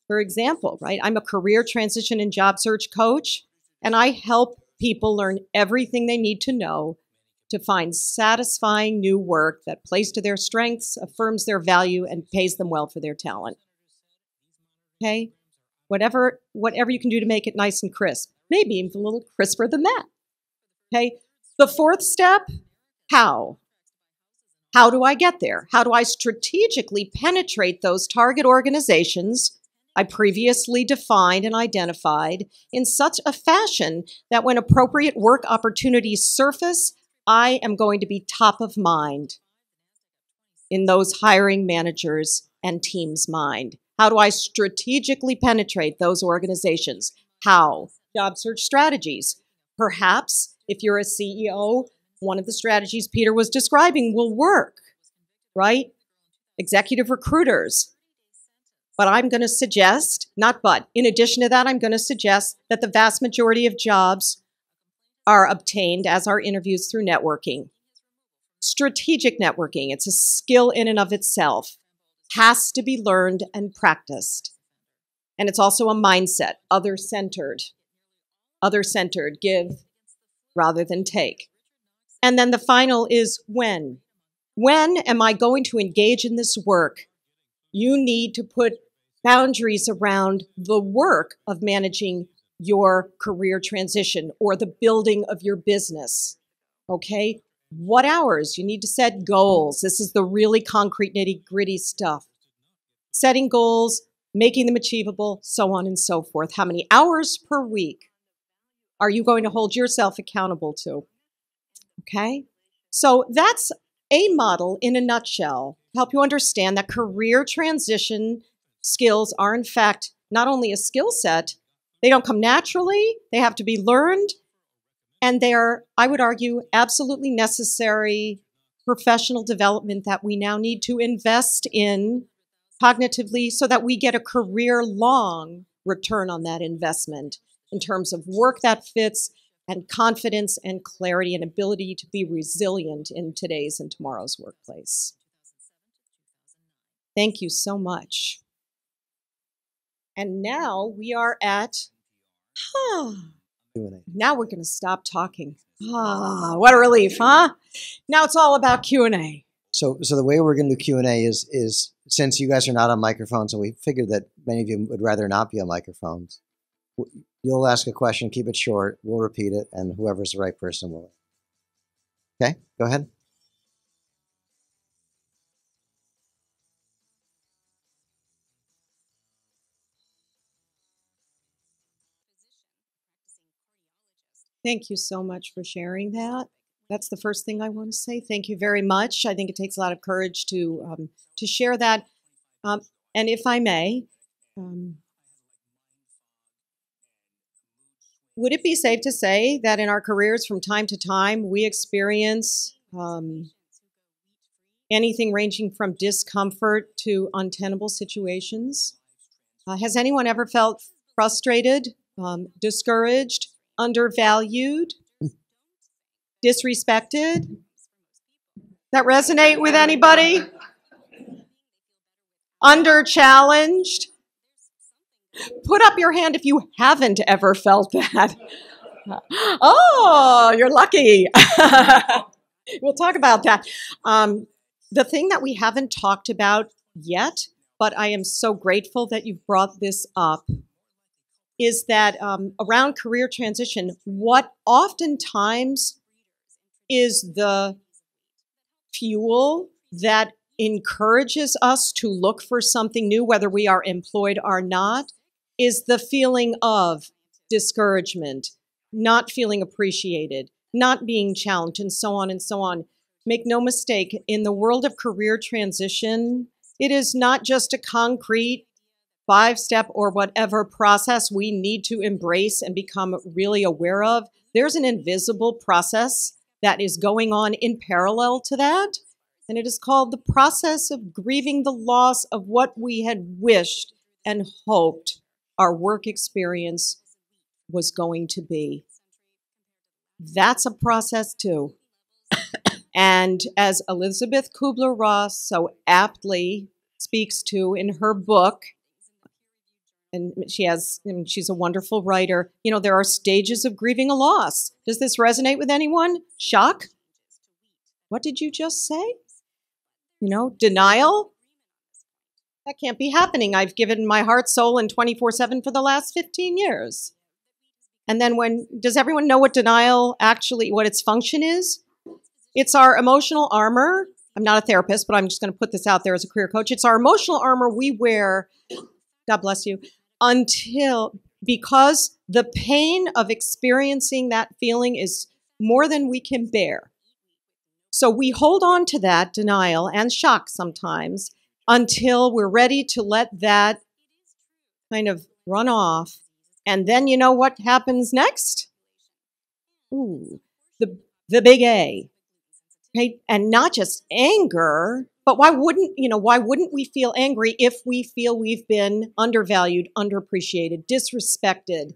For example, right, I'm a career transition and job search coach, and I help people learn everything they need to know to find satisfying new work that plays to their strengths, affirms their value, and pays them well for their talent. Okay? Whatever you can do to make it nice and crisp. Maybe even a little crisper than that. Okay? The 4th step, how? How do I get there? How do I strategically penetrate those target organizations I previously defined and identified in such a fashion that when appropriate work opportunities surface, I am going to be top of mind in those hiring managers and teams' mind. How do I strategically penetrate those organizations? How? Job search strategies. Perhaps if you're a CEO, one of the strategies Peter was describing will work, right? executive recruiters. But I'm going to suggest, in addition to that, I'm going to suggest that the vast majority of jobs are obtained as are interviews through networking. Strategic networking, it's a skill in and of itself, has to be learned and practiced. And it's also a mindset, other-centered, give rather than take. And then the final is when. When am I going to engage in this work? You need to put boundaries around the work of managing your career transition or the building of your business. Okay? What hours? You need to set goals. This is the really concrete, nitty-gritty stuff. Setting goals, making them achievable, so on and so forth. How many hours per week are you going to hold yourself accountable to? Okay? So that's a model in a nutshell to help you understand that career transition skills are, in fact, not only a skill set, they don't come naturally, they have to be learned, and they are, I would argue, absolutely necessary professional development that we now need to invest in cognitively so that we get a career-long return on that investment in terms of work that fits and confidence and clarity and ability to be resilient in today's and tomorrow's workplace. Thank you so much. And now we are at, now we're going to stop talking. What a relief, huh? Now it's all about Q&A. So the way we're going to do Q&A is since you guys are not on microphones, and we figured that many of you would rather not be on microphones, you'll ask a question, keep it short, we'll repeat it, and whoever's the right person will. Okay, go ahead. Thank you so much for sharing that. That's the first thing I want to say. Thank you very much. I think it takes a lot of courage to share that. And if I may, would it be safe to say that in our careers from time to time, we experience anything ranging from discomfort to untenable situations? Has anyone ever felt frustrated, discouraged, undervalued, disrespected? That resonate with anybody? Under-challenged? Put up your hand if you haven't ever felt that. Oh, you're lucky. We'll talk about that. The thing that we haven't talked about yet, but I am so grateful that you've brought this up, is that around career transition, what oftentimes is the fuel that encourages us to look for something new, whether we are employed or not, is the feeling of discouragement, not feeling appreciated, not being challenged, and so on and so on. Make no mistake, in the world of career transition, it is not just a concrete 5-step or whatever process we need to embrace and become really aware of. There's an invisible process that is going on in parallel to that, and it is called the process of grieving the loss of what we had wished and hoped our work experience was going to be. That's a process too. And as Elizabeth Kubler-Ross so aptly speaks to in her book, and she's a wonderful writer, there are stages of grieving a loss. Does this resonate with anyone? Shock? What did you just say? Denial? That can't be happening. I've given my heart, soul, and 24/7 for the last 15 years. And then does everyone know what denial actually, what its function is? It's our emotional armor. I'm not a therapist, but I'm just going to put this out there as a career coach. It's our emotional armor we wear, God bless you, because the pain of experiencing that feeling is more than we can bear. So we hold on to that denial and shock sometimes until we're ready to let that kind of run off. And then you know what happens next? The big A. Okay. And not just anger, but why wouldn't we feel angry if we feel we've been undervalued, underappreciated, disrespected,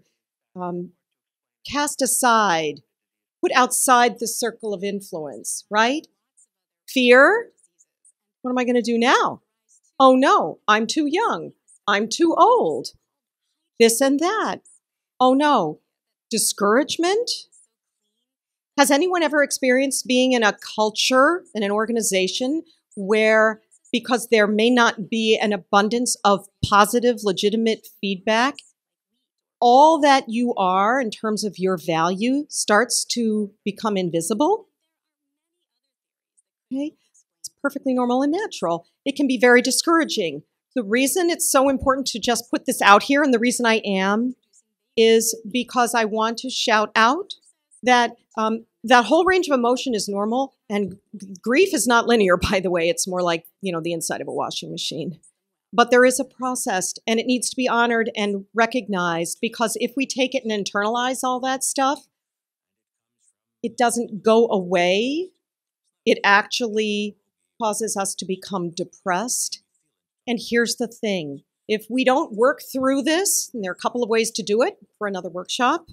cast aside, put outside the circle of influence, right? Fear. What am I going to do now? Oh no, I'm too young. I'm too old. This and that. Oh no. Discouragement. Has anyone ever experienced being in a culture, in an organization, where because there may not be an abundance of positive, legitimate feedback, all that you are in terms of your value starts to become invisible? Okay? It's perfectly normal and natural. It can be very discouraging. The reason it's so important to just put this out here, and the reason I am, is because I want to shout out that that whole range of emotion is normal, and grief is not linear, by the way. It's more like, the inside of a washing machine. But there is a process, and it needs to be honored and recognized, because if we take it and internalize all that stuff, it doesn't go away. It actually causes us to become depressed. And here's the thing. If we don't work through this, and there are a couple of ways to do it for another workshop,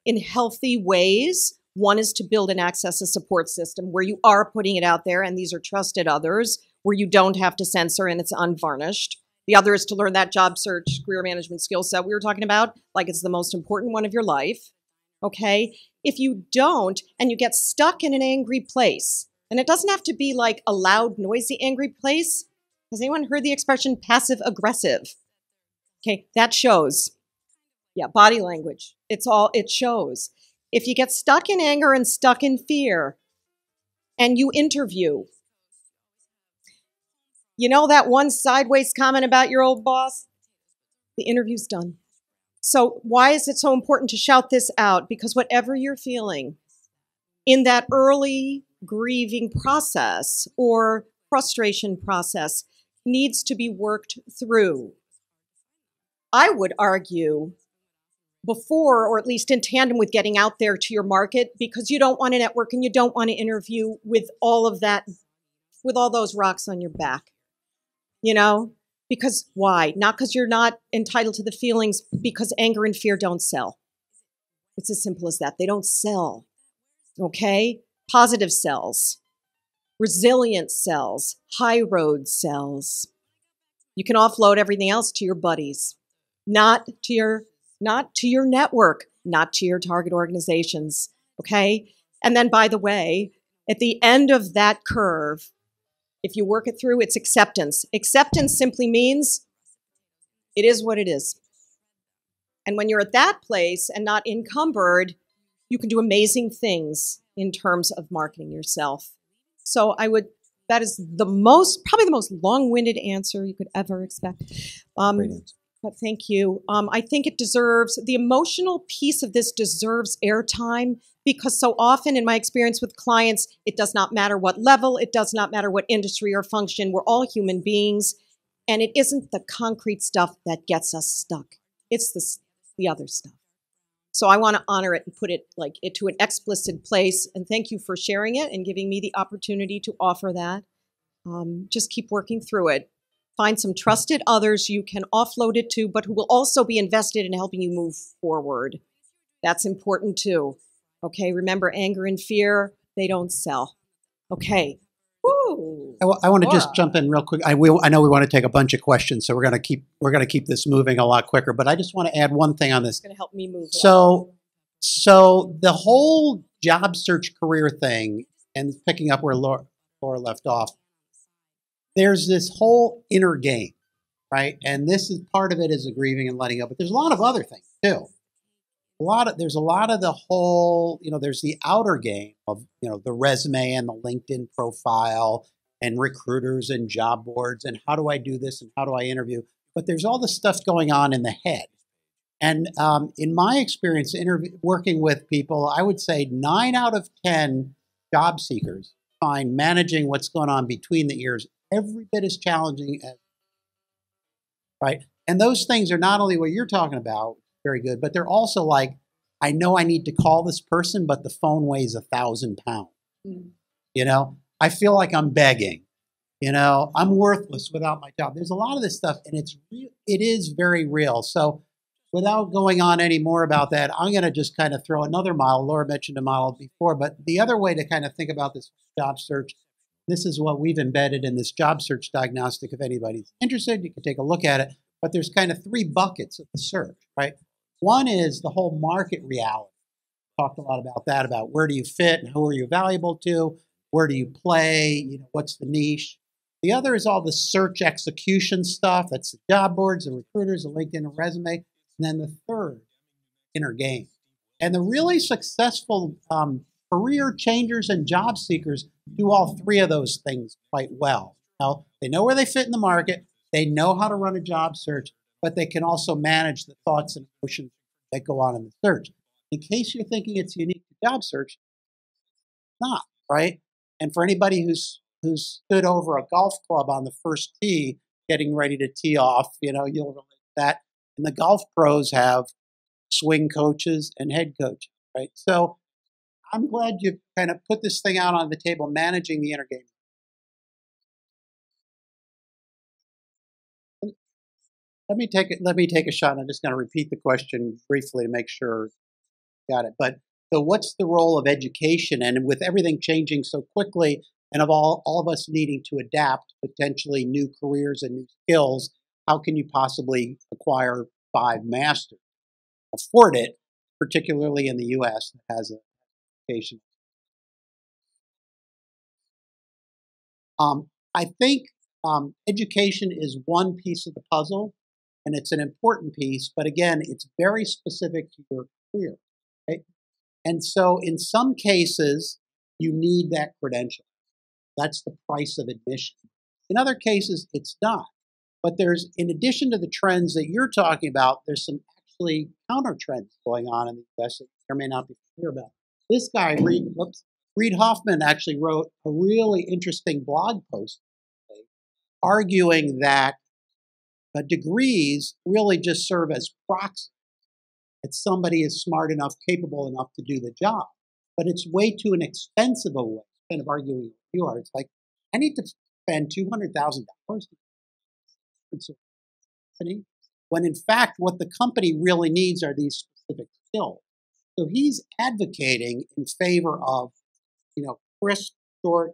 in healthy ways. One is to build and access a support system where you are putting it out there, and these are trusted others, where you don't have to censor and it's unvarnished. The other is to learn that job search, career management skill set we were talking about, like it's the most important one of your life, okay? If you don't, and you get stuck in an angry place, and it doesn't have to be like a loud, noisy, angry place. Has anyone heard the expression passive aggressive? Okay, that shows. Yeah, body language. It shows. If you get stuck in anger and stuck in fear, and you interview, that one sideways comment about your old boss? The interview's done. So why is it so important to shout this out? Because whatever you're feeling in that early grieving process or frustration process needs to be worked through. I would argue before, or at least in tandem with getting out there to your market, because you don't want to network and you don't want to interview with all of that, with all those rocks on your back, Because why? Not because you're not entitled to the feelings, because anger and fear don't sell. It's as simple as that. They don't sell, okay? Positive sells, resilient sells, high road sells. You can offload everything else to your buddies, not to your network, not to your target organizations, okay? And then, by the way, at the end of that curve, if you work it through, it's acceptance. Acceptance simply means it is what it is. And when you're at that place and not encumbered, you can do amazing things in terms of marketing yourself. So that is probably the most long-winded answer you could ever expect. But thank you. I think the emotional piece of this deserves airtime, because so often in my experience with clients, it does not matter what level, it does not matter what industry or function, we're all human beings, and it isn't the concrete stuff that gets us stuck. It's the other stuff. So I want to honor it and put it to an explicit place, and thank you for sharing it and giving me the opportunity to offer that. Just keep working through it. Find some trusted others you can offload it to, but who will also be invested in helping you move forward. That's important too. Okay, remember, anger and fear, they don't sell. Okay. Woo. I want to just jump in real quick. I know we want to take a bunch of questions, so we're going to keep this moving a lot quicker. But I just want to add one thing on this. It's going to help me move. So the whole job search career thing, and picking up where Laura left off, there's this whole inner game, right? And this is part of it is a grieving and letting go, but there's a lot of other things too. There's a lot of the whole, there's the outer game of, the resume and the LinkedIn profile and recruiters and job boards and how do I do this and how do I interview? But there's all this stuff going on in the head. And in my experience, working with people, I would say 9 out of 10 job seekers find managing what's going on between the ears every bit as challenging as, right? And those things are not only what you're talking about, very good, but they're also like, I know I need to call this person, but the phone weighs 1,000 pounds. Mm. I feel like I'm begging. I'm worthless without my job. There's a lot of this stuff, and it is very real. So without going on any more about that, I'm going to just kind of throw another model. Laura mentioned a model before, but the other way to kind of think about this job search, this is what we've embedded in this job search diagnostic. If anybody's interested, you can take a look at it. But there's kind of three buckets of the search, right? One is the whole market reality. Talked a lot about that, about where do you fit and who are you valuable to, where do you play, what's the niche. The other is all the search execution stuff. That's the job boards, the recruiters, the LinkedIn and resume. And then the third, inner game. And the really successful career changers and job seekers do all three of those things quite well. Now, they know where they fit in the market. They know how to run a job search, but they can also manage the thoughts and emotions that go on in the search. In case you're thinking it's unique to job search, it's not, right? And for anybody who's stood over a golf club on the first tee, getting ready to tee off, you'll relate to that. And the golf pros have swing coaches and head coaches, right? So I'm glad you kind of put this thing out on the table, managing the inner game. Let me take a shot. I'm just going to repeat the question briefly to make sure I got it. But so what's the role of education? And with everything changing so quickly, and of all of us needing to adapt potentially new careers and new skills, how can you possibly acquire 5 masters? Afford it, particularly in the U.S. that has an education. I think education is one piece of the puzzle, and it's an important piece. But again, it's very specific to your career, right? And so in some cases, you need that credential. That's the price of admission. In other cases, it's not. But there's, in addition to the trends that you're talking about, there's some actually counter trends going on in the U.S. that you may not be clear about. This guy, Reid Hoffman, actually wrote a really interesting blog post today, arguing that degrees really just serve as proxy that somebody is smart enough, capable enough to do the job. But it's way too inexpensive a way, kind of arguing with you are. It's like, I need to spend $200,000 to company, when in fact what the company really needs are these specific skills. So he's advocating in favor of, crisp, short,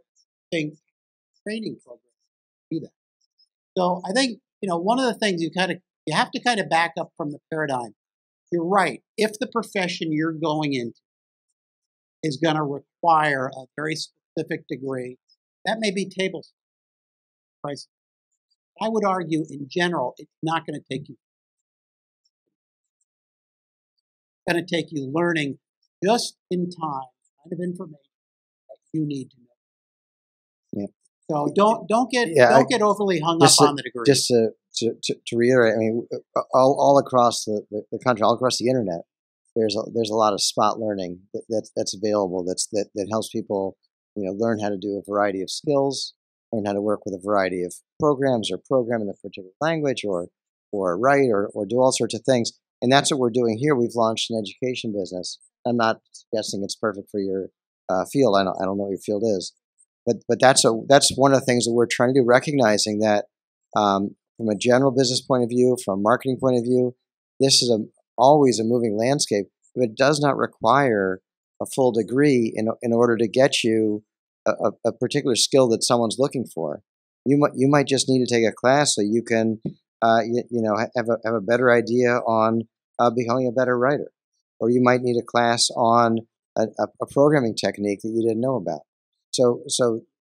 think training programs to do that. So I think, one of the things you have to kind of back up from the paradigm. You're right. If the profession you're going into is going to require a very specific degree, that may be table price. I would argue, in general, it's not going to take you. It's going to take you learning just in time kind of information that you need to know. Yeah. So don't get overly hung up on the degree. Just to reiterate, I mean, all across the country, all across the internet, there's a lot of spot learning that's available. That helps people learn how to do a variety of skills, learn how to work with a variety of programs, or program in a particular language, or write, or do all sorts of things. And that's what we're doing here. We've launched an education business. I'm not suggesting it's perfect for your field. I don't know what your field is, but that's one of the things that we're trying to do, recognizing that from a general business point of view, from a marketing point of view, this is always a moving landscape. But it does not require a full degree in order to get you a particular skill that someone's looking for. You might just need to take a class so you can have a better idea on becoming a better writer, or you might need a class on a programming technique that you didn't know about. So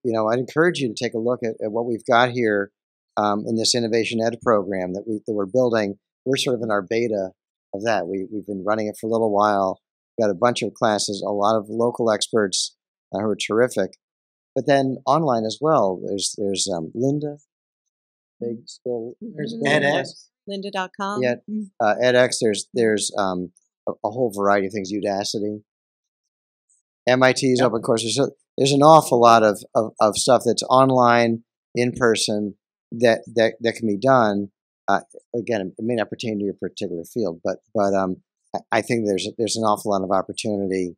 I'd encourage you to take a look at what we've got here in this Innovation Ed program that we're building. We're sort of in our beta of that. We've been running it for a little while. We've got a bunch of classes, a lot of local experts who are terrific, but then online as well. There's Linda, big still. There's edX. Lynda.com. Yeah, edX. There's a whole variety of things. Udacity, MIT's open courses. There's an awful lot of stuff that's online, in person, that can be done. Again, it may not pertain to your particular field, but I think there's an awful lot of opportunity,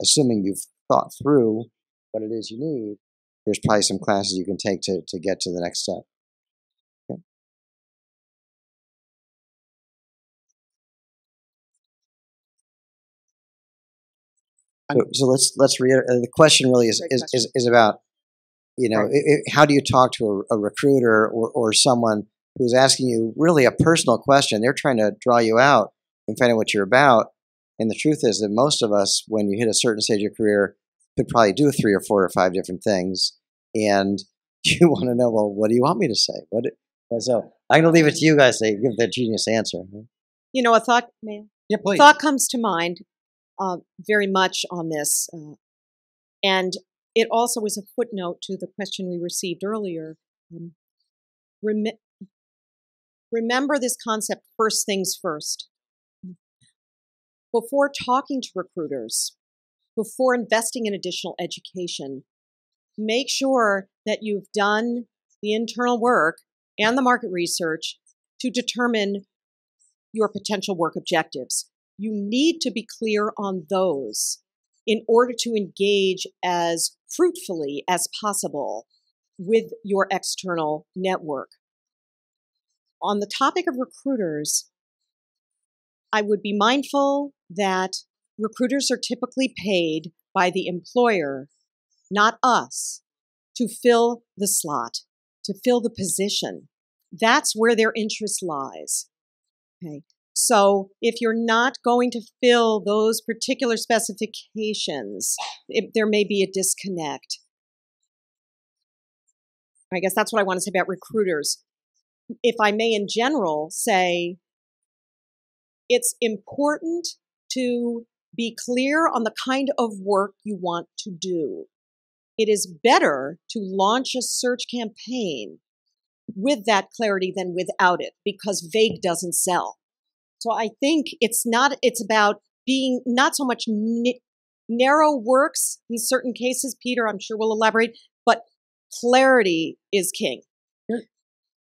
assuming you've thought through what it is you need, there's probably some classes you can take to get to the next step. Okay. So let's reiterate. The question really is about, how do you talk to a recruiter or someone who's asking you really a personal question? They're trying to draw you out and find out what you're about. And the truth is that most of us, when you hit a certain stage of your career, could probably do 3 or 4 or 5 different things. And you want to know, well, what do you want me to say? So I'm going to leave it to you guys to give the genius answer. A thought, man. Yeah, please. Thought comes to mind very much on this. And it also is a footnote to the question we received earlier. Remember this concept, first things first. Before talking to recruiters, before investing in additional education, make sure that you've done the internal work and the market research to determine your potential work objectives. You need to be clear on those in order to engage as fruitfully as possible with your external network. On the topic of recruiters, I would be mindful that recruiters are typically paid by the employer, not us, to fill the slot, to fill the position. That's where their interest lies. Okay. So if you're not going to fill those particular specifications, there may be a disconnect. I guess that's what I want to say about recruiters. If I may, in general, say it's important to be clear on the kind of work you want to do. It is better to launch a search campaign with that clarity than without it, because vague doesn't sell. So I think it's about being not so much narrow works in certain cases. Peter, I'm sure will elaborate, but clarity is king.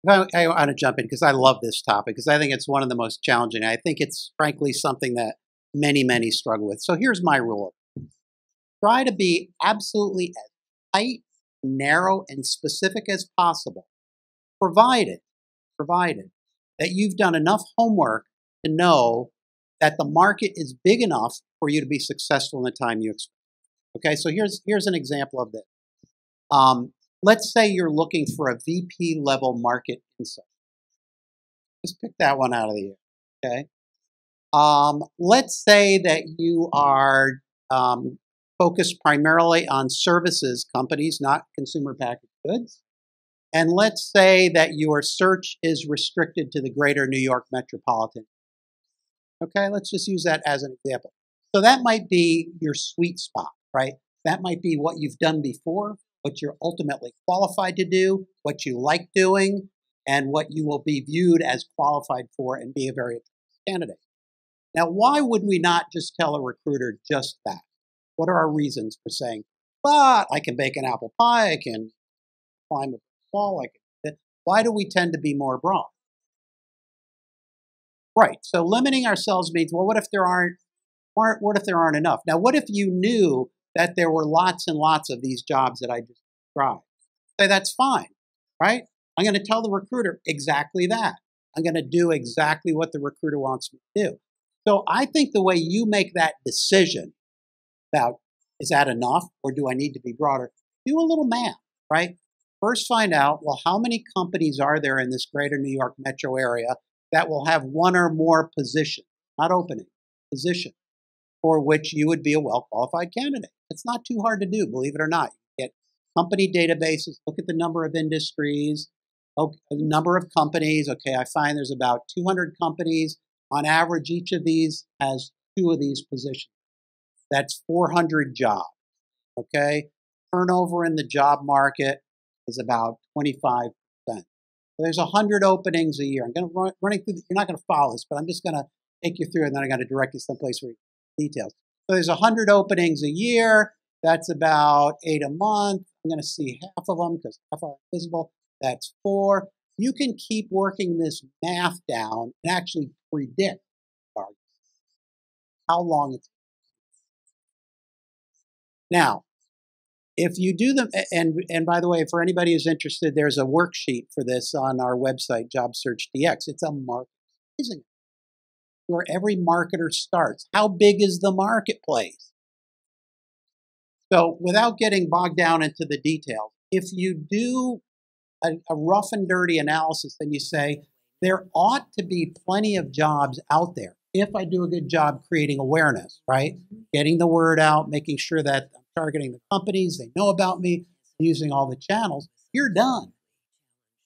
I want to jump in because I love this topic, because I think it's one of the most challenging. I think it's frankly something that many, many struggle with. So here's my rule. Try to be absolutely as tight, narrow, and specific as possible, provided that you've done enough homework to know that the market is big enough for you to be successful in the time you expect. Okay, so here's an example of this. Let's say you're looking for a VP level market insight. Just pick that one out of the air. Okay. Let's say that you are focused primarily on services companies, not consumer packaged goods. And let's say that your search is restricted to the greater New York metropolitan. Okay, let's just use that as an example. So that might be your sweet spot, right? That might be what you've done before, what you're ultimately qualified to do, what you like doing, and what you will be viewed as qualified for and be a very attractive candidate. Now, why would we not just tell a recruiter just that? What are our reasons for saying, but I can bake an apple pie, I can climb a wall, why do we tend to be more broad? Right. So limiting ourselves means, well, what if there aren't enough? Now, what if you knew that there were lots and lots of these jobs that I just described? Say that's fine, right? I'm going to tell the recruiter exactly that. I'm going to do exactly what the recruiter wants me to do. So I think the way you make that decision about, is that enough or do I need to be broader? Do a little math, right? First find out, well, how many companies are there in this greater New York metro area that will have one or more positions, not opening, position, for which you would be a well-qualified candidate. It's not too hard to do, believe it or not. You get company databases, look at the number of industries, the number of companies. Okay, I find there's about 200 companies. On average, each of these has 2 of these positions. That's 400 jobs, okay? Turnover in the job market is about 25%. So there's 100 openings a year. I'm going to running through. You're not going to follow this, but I'm just going to take you through, and then I'm going to direct you someplace where you get details. So there's 100 openings a year. That's about 8 a month. I'm going to see half of them because half are visible. That's 4. You can keep working this math down and actually predict how long it's. Now, if you do them, and by the way, for anybody who's interested, there's a worksheet for this on our website, Job Search DX. It's a market where every marketer starts. How big is the marketplace? So without getting bogged down into the details, if you do a rough and dirty analysis, then you say, there ought to be plenty of jobs out there if I do a good job creating awareness, right? Getting the word out, making sure that I'm targeting the companies, they know about me, using all the channels, you're done.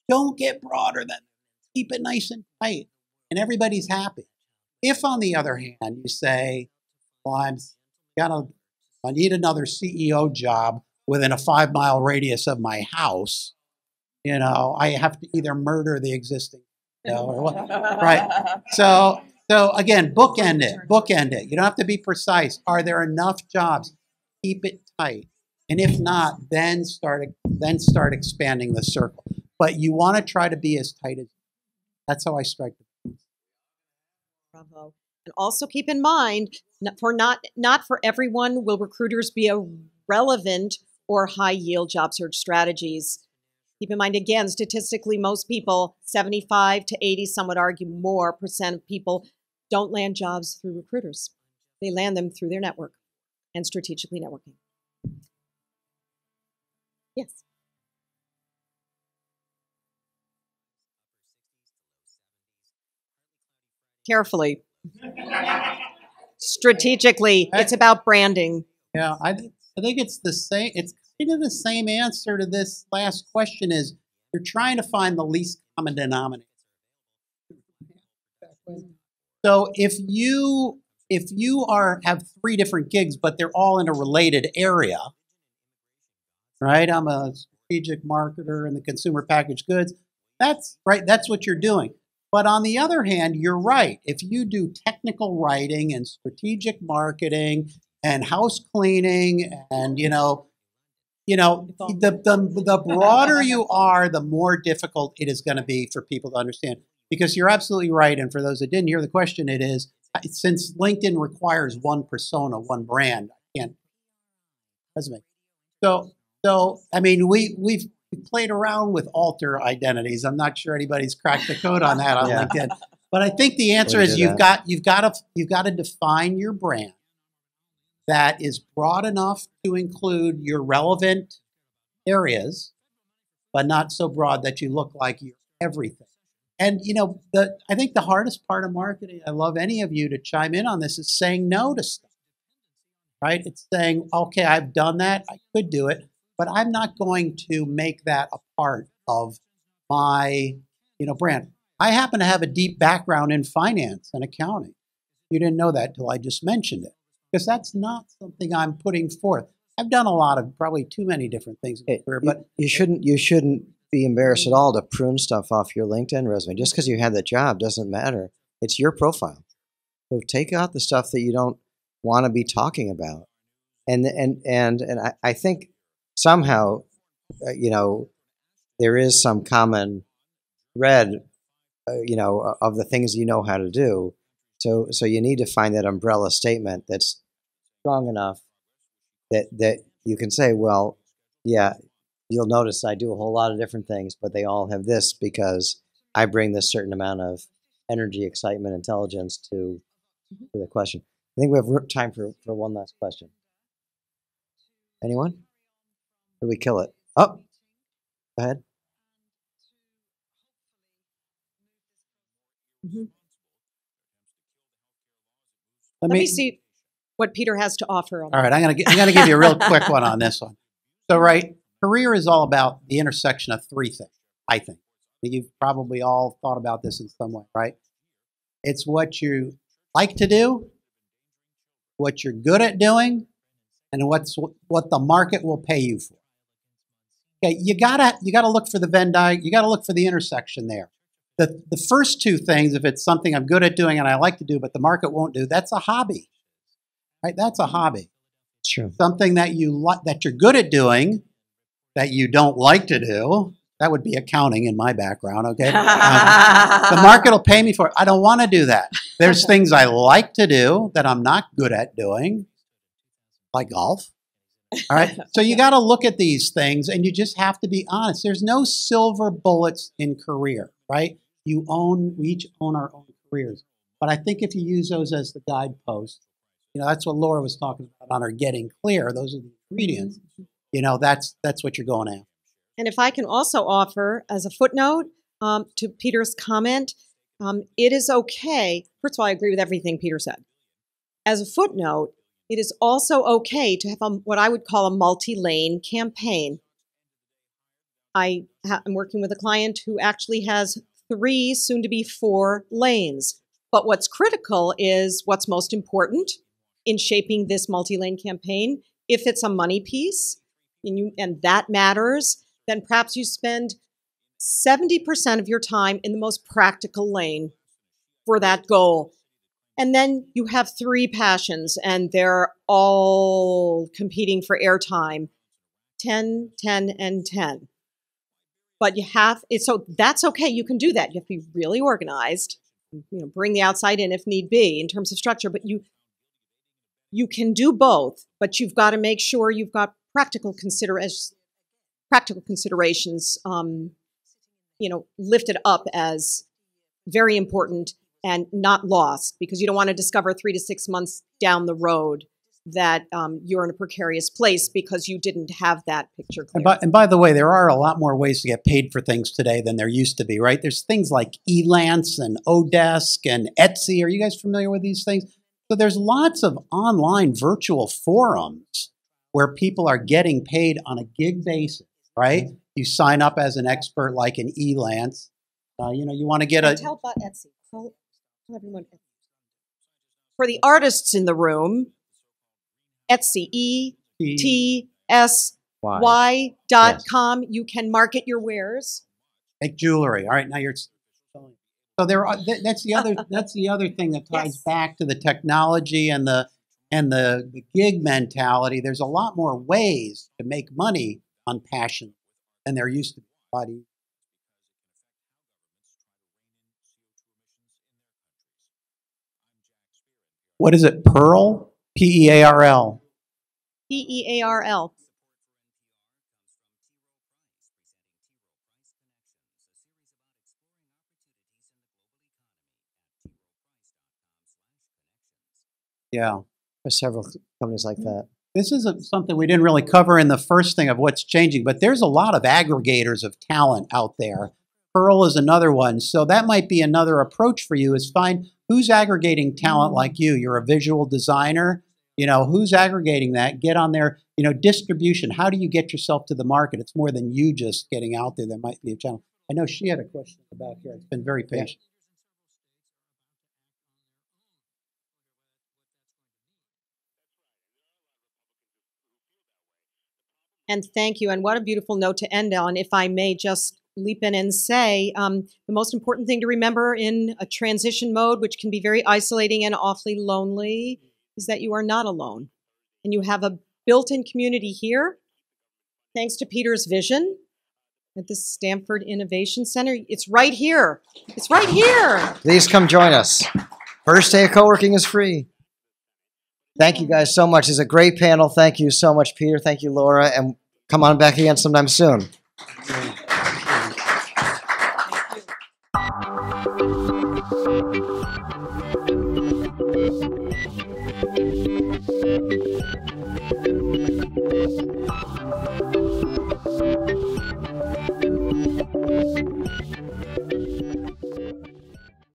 Don't get broader than that. Keep it nice and tight, and everybody's happy. If, on the other hand, you say, well, I need another CEO job within a 5-mile radius of my house, I have to either murder the existing, or what, right? So again, bookend it. You don't have to be precise. Are there enough jobs? Keep it tight. And if not, then start expanding the circle. But you want to try to be as tight as, that's how I strike the balance. Bravo. And also keep in mind, not for everyone will recruiters be a relevant or high yield job search strategies. Keep in mind, again, statistically, most people, 75 to 80, some would argue more % of people don't land jobs through recruiters. They land them through their network and strategically networking. Yes. Carefully. Strategically, it's about branding. Yeah, I think it's the same. It's kind of the same answer to this last question is you're trying to find the least common denominator. So if you have 3 different gigs, but they're all in a related area, right? I'm a strategic marketer in the consumer packaged goods. That's right. That's what you're doing. But on the other hand, you're right. If you do technical writing and strategic marketing and house cleaning and, the broader you are, the more difficult it is going to be for people to understand. Because you're absolutely right. And for those that didn't hear the question, it is, since LinkedIn requires one persona, one brand, I can't resume. So I mean, we've played around with alter identities. I'm not sure anybody's cracked the code on that on LinkedIn. But I think the answer is you've got to define your brand that is broad enough to include your relevant areas, but not so broad that you look like you're everything. And I think the hardest part of marketing, I love any of you to chime in on this, is saying no to stuff. Right? It's saying, okay, I've done that, I could do it, but I'm not going to make that a part of my, brand. I happen to have a deep background in finance and accounting. You didn't know that till I just mentioned it, because that's not something I'm putting forth. I've done a lot of probably too many different things in my career, but you shouldn't be embarrassed at all to prune stuff off your LinkedIn resume. Just because you had that job doesn't matter. It's your profile. So take out the stuff that you don't want to be talking about, and I think somehow, there is some common thread, of the things you know how to do. So you need to find that umbrella statement that's strong enough that you can say, well, yeah, you'll notice I do a whole lot of different things, but they all have this because I bring this certain amount of energy, excitement, intelligence to the question. I think we have time for one last question. Anyone? Or do we kill it? Oh, go ahead. Mm-hmm. Let me see what Peter has to offer. All right, I'm gonna give you a real quick one on this one. So, right, career is all about the intersection of 3 things, I think. You've probably all thought about this in some way, right? It's what you like to do, what you're good at doing, and what the market will pay you for. Okay, you gotta look for the Venn diagram. You gotta look for the intersection there. The first 2 things, if it's something I'm good at doing and I like to do, but the market won't do, that's a hobby, right? That's a hobby. Sure. Something that that you're good at doing, that you don't like to do. That would be accounting in my background. Okay, the market will pay me for it. I don't want to do that. There's things I like to do that I'm not good at doing, like golf. All right. So you got to look at these things and you just have to be honest. There's no silver bullets in career, right? We each own our own careers. But I think if you use those as the guideposts, that's what Laura was talking about on her getting clear. Those are the ingredients. That's what you're going after. And if I can also offer as a footnote to Peter's comment, it is okay. First of all, I agree with everything Peter said. As a footnote, it is also okay to have what I would call a multi-lane campaign. I'm working with a client who actually has 3, soon to be 4 lanes. But what's critical is what's most important in shaping this multi-lane campaign. If it's a money piece and that matters, then perhaps you spend 70% of your time in the most practical lane for that goal. And then you have 3 passions and they're all competing for airtime, 10, 10, and 10. But so that's okay. You can do that. You have to be really organized, bring the outside in if need be in terms of structure, but you can do both, but you've got to make sure you've got practical considerations, lifted up as very important and not lost, because you don't want to discover 3 to 6 months down the road that you're in a precarious place because you didn't have that picture clear. And by the way, there are a lot more ways to get paid for things today than there used to be, right? There's things like Elance and Odesk and Etsy. Are you guys familiar with these things? So there's lots of online virtual forums where people are getting paid on a gig basis, right? You sign up as an expert like an Elance. You want to get Tell about Etsy. Tell everyone. For the artists in the room, Etsy, ETSY.com. You can market your wares. Make jewelry. All right, now you're. So that's the other thing that ties back to the technology and the gig mentality. There's a lot more ways to make money on passion than there used to be. What is it? Pearl? Pearl. Pearl. Yeah. There's several companies like that. This is something we didn't really cover in the first thing of what's changing, but there's a lot of aggregators of talent out there. Pearl is another one. So that might be another approach for you, is find who's aggregating talent like you. You're a visual designer. Who's aggregating that? Get on there. Distribution. How do you get yourself to the market? It's more than you just getting out there. There might be a channel. I know she had a question about here. It's been very patient. Yeah. And thank you. And what a beautiful note to end on. If I may just leap in and say, the most important thing to remember in a transition mode, which can be very isolating and awfully lonely, is that you are not alone. And you have a built-in community here, thanks to Peter's vision at the Stamford Innovation Center. It's right here. It's right here. Please come join us. First day of co-working is free. Thank you guys so much. It's a great panel. Thank you so much, Peter. Thank you, Laura. And come on back again sometime soon.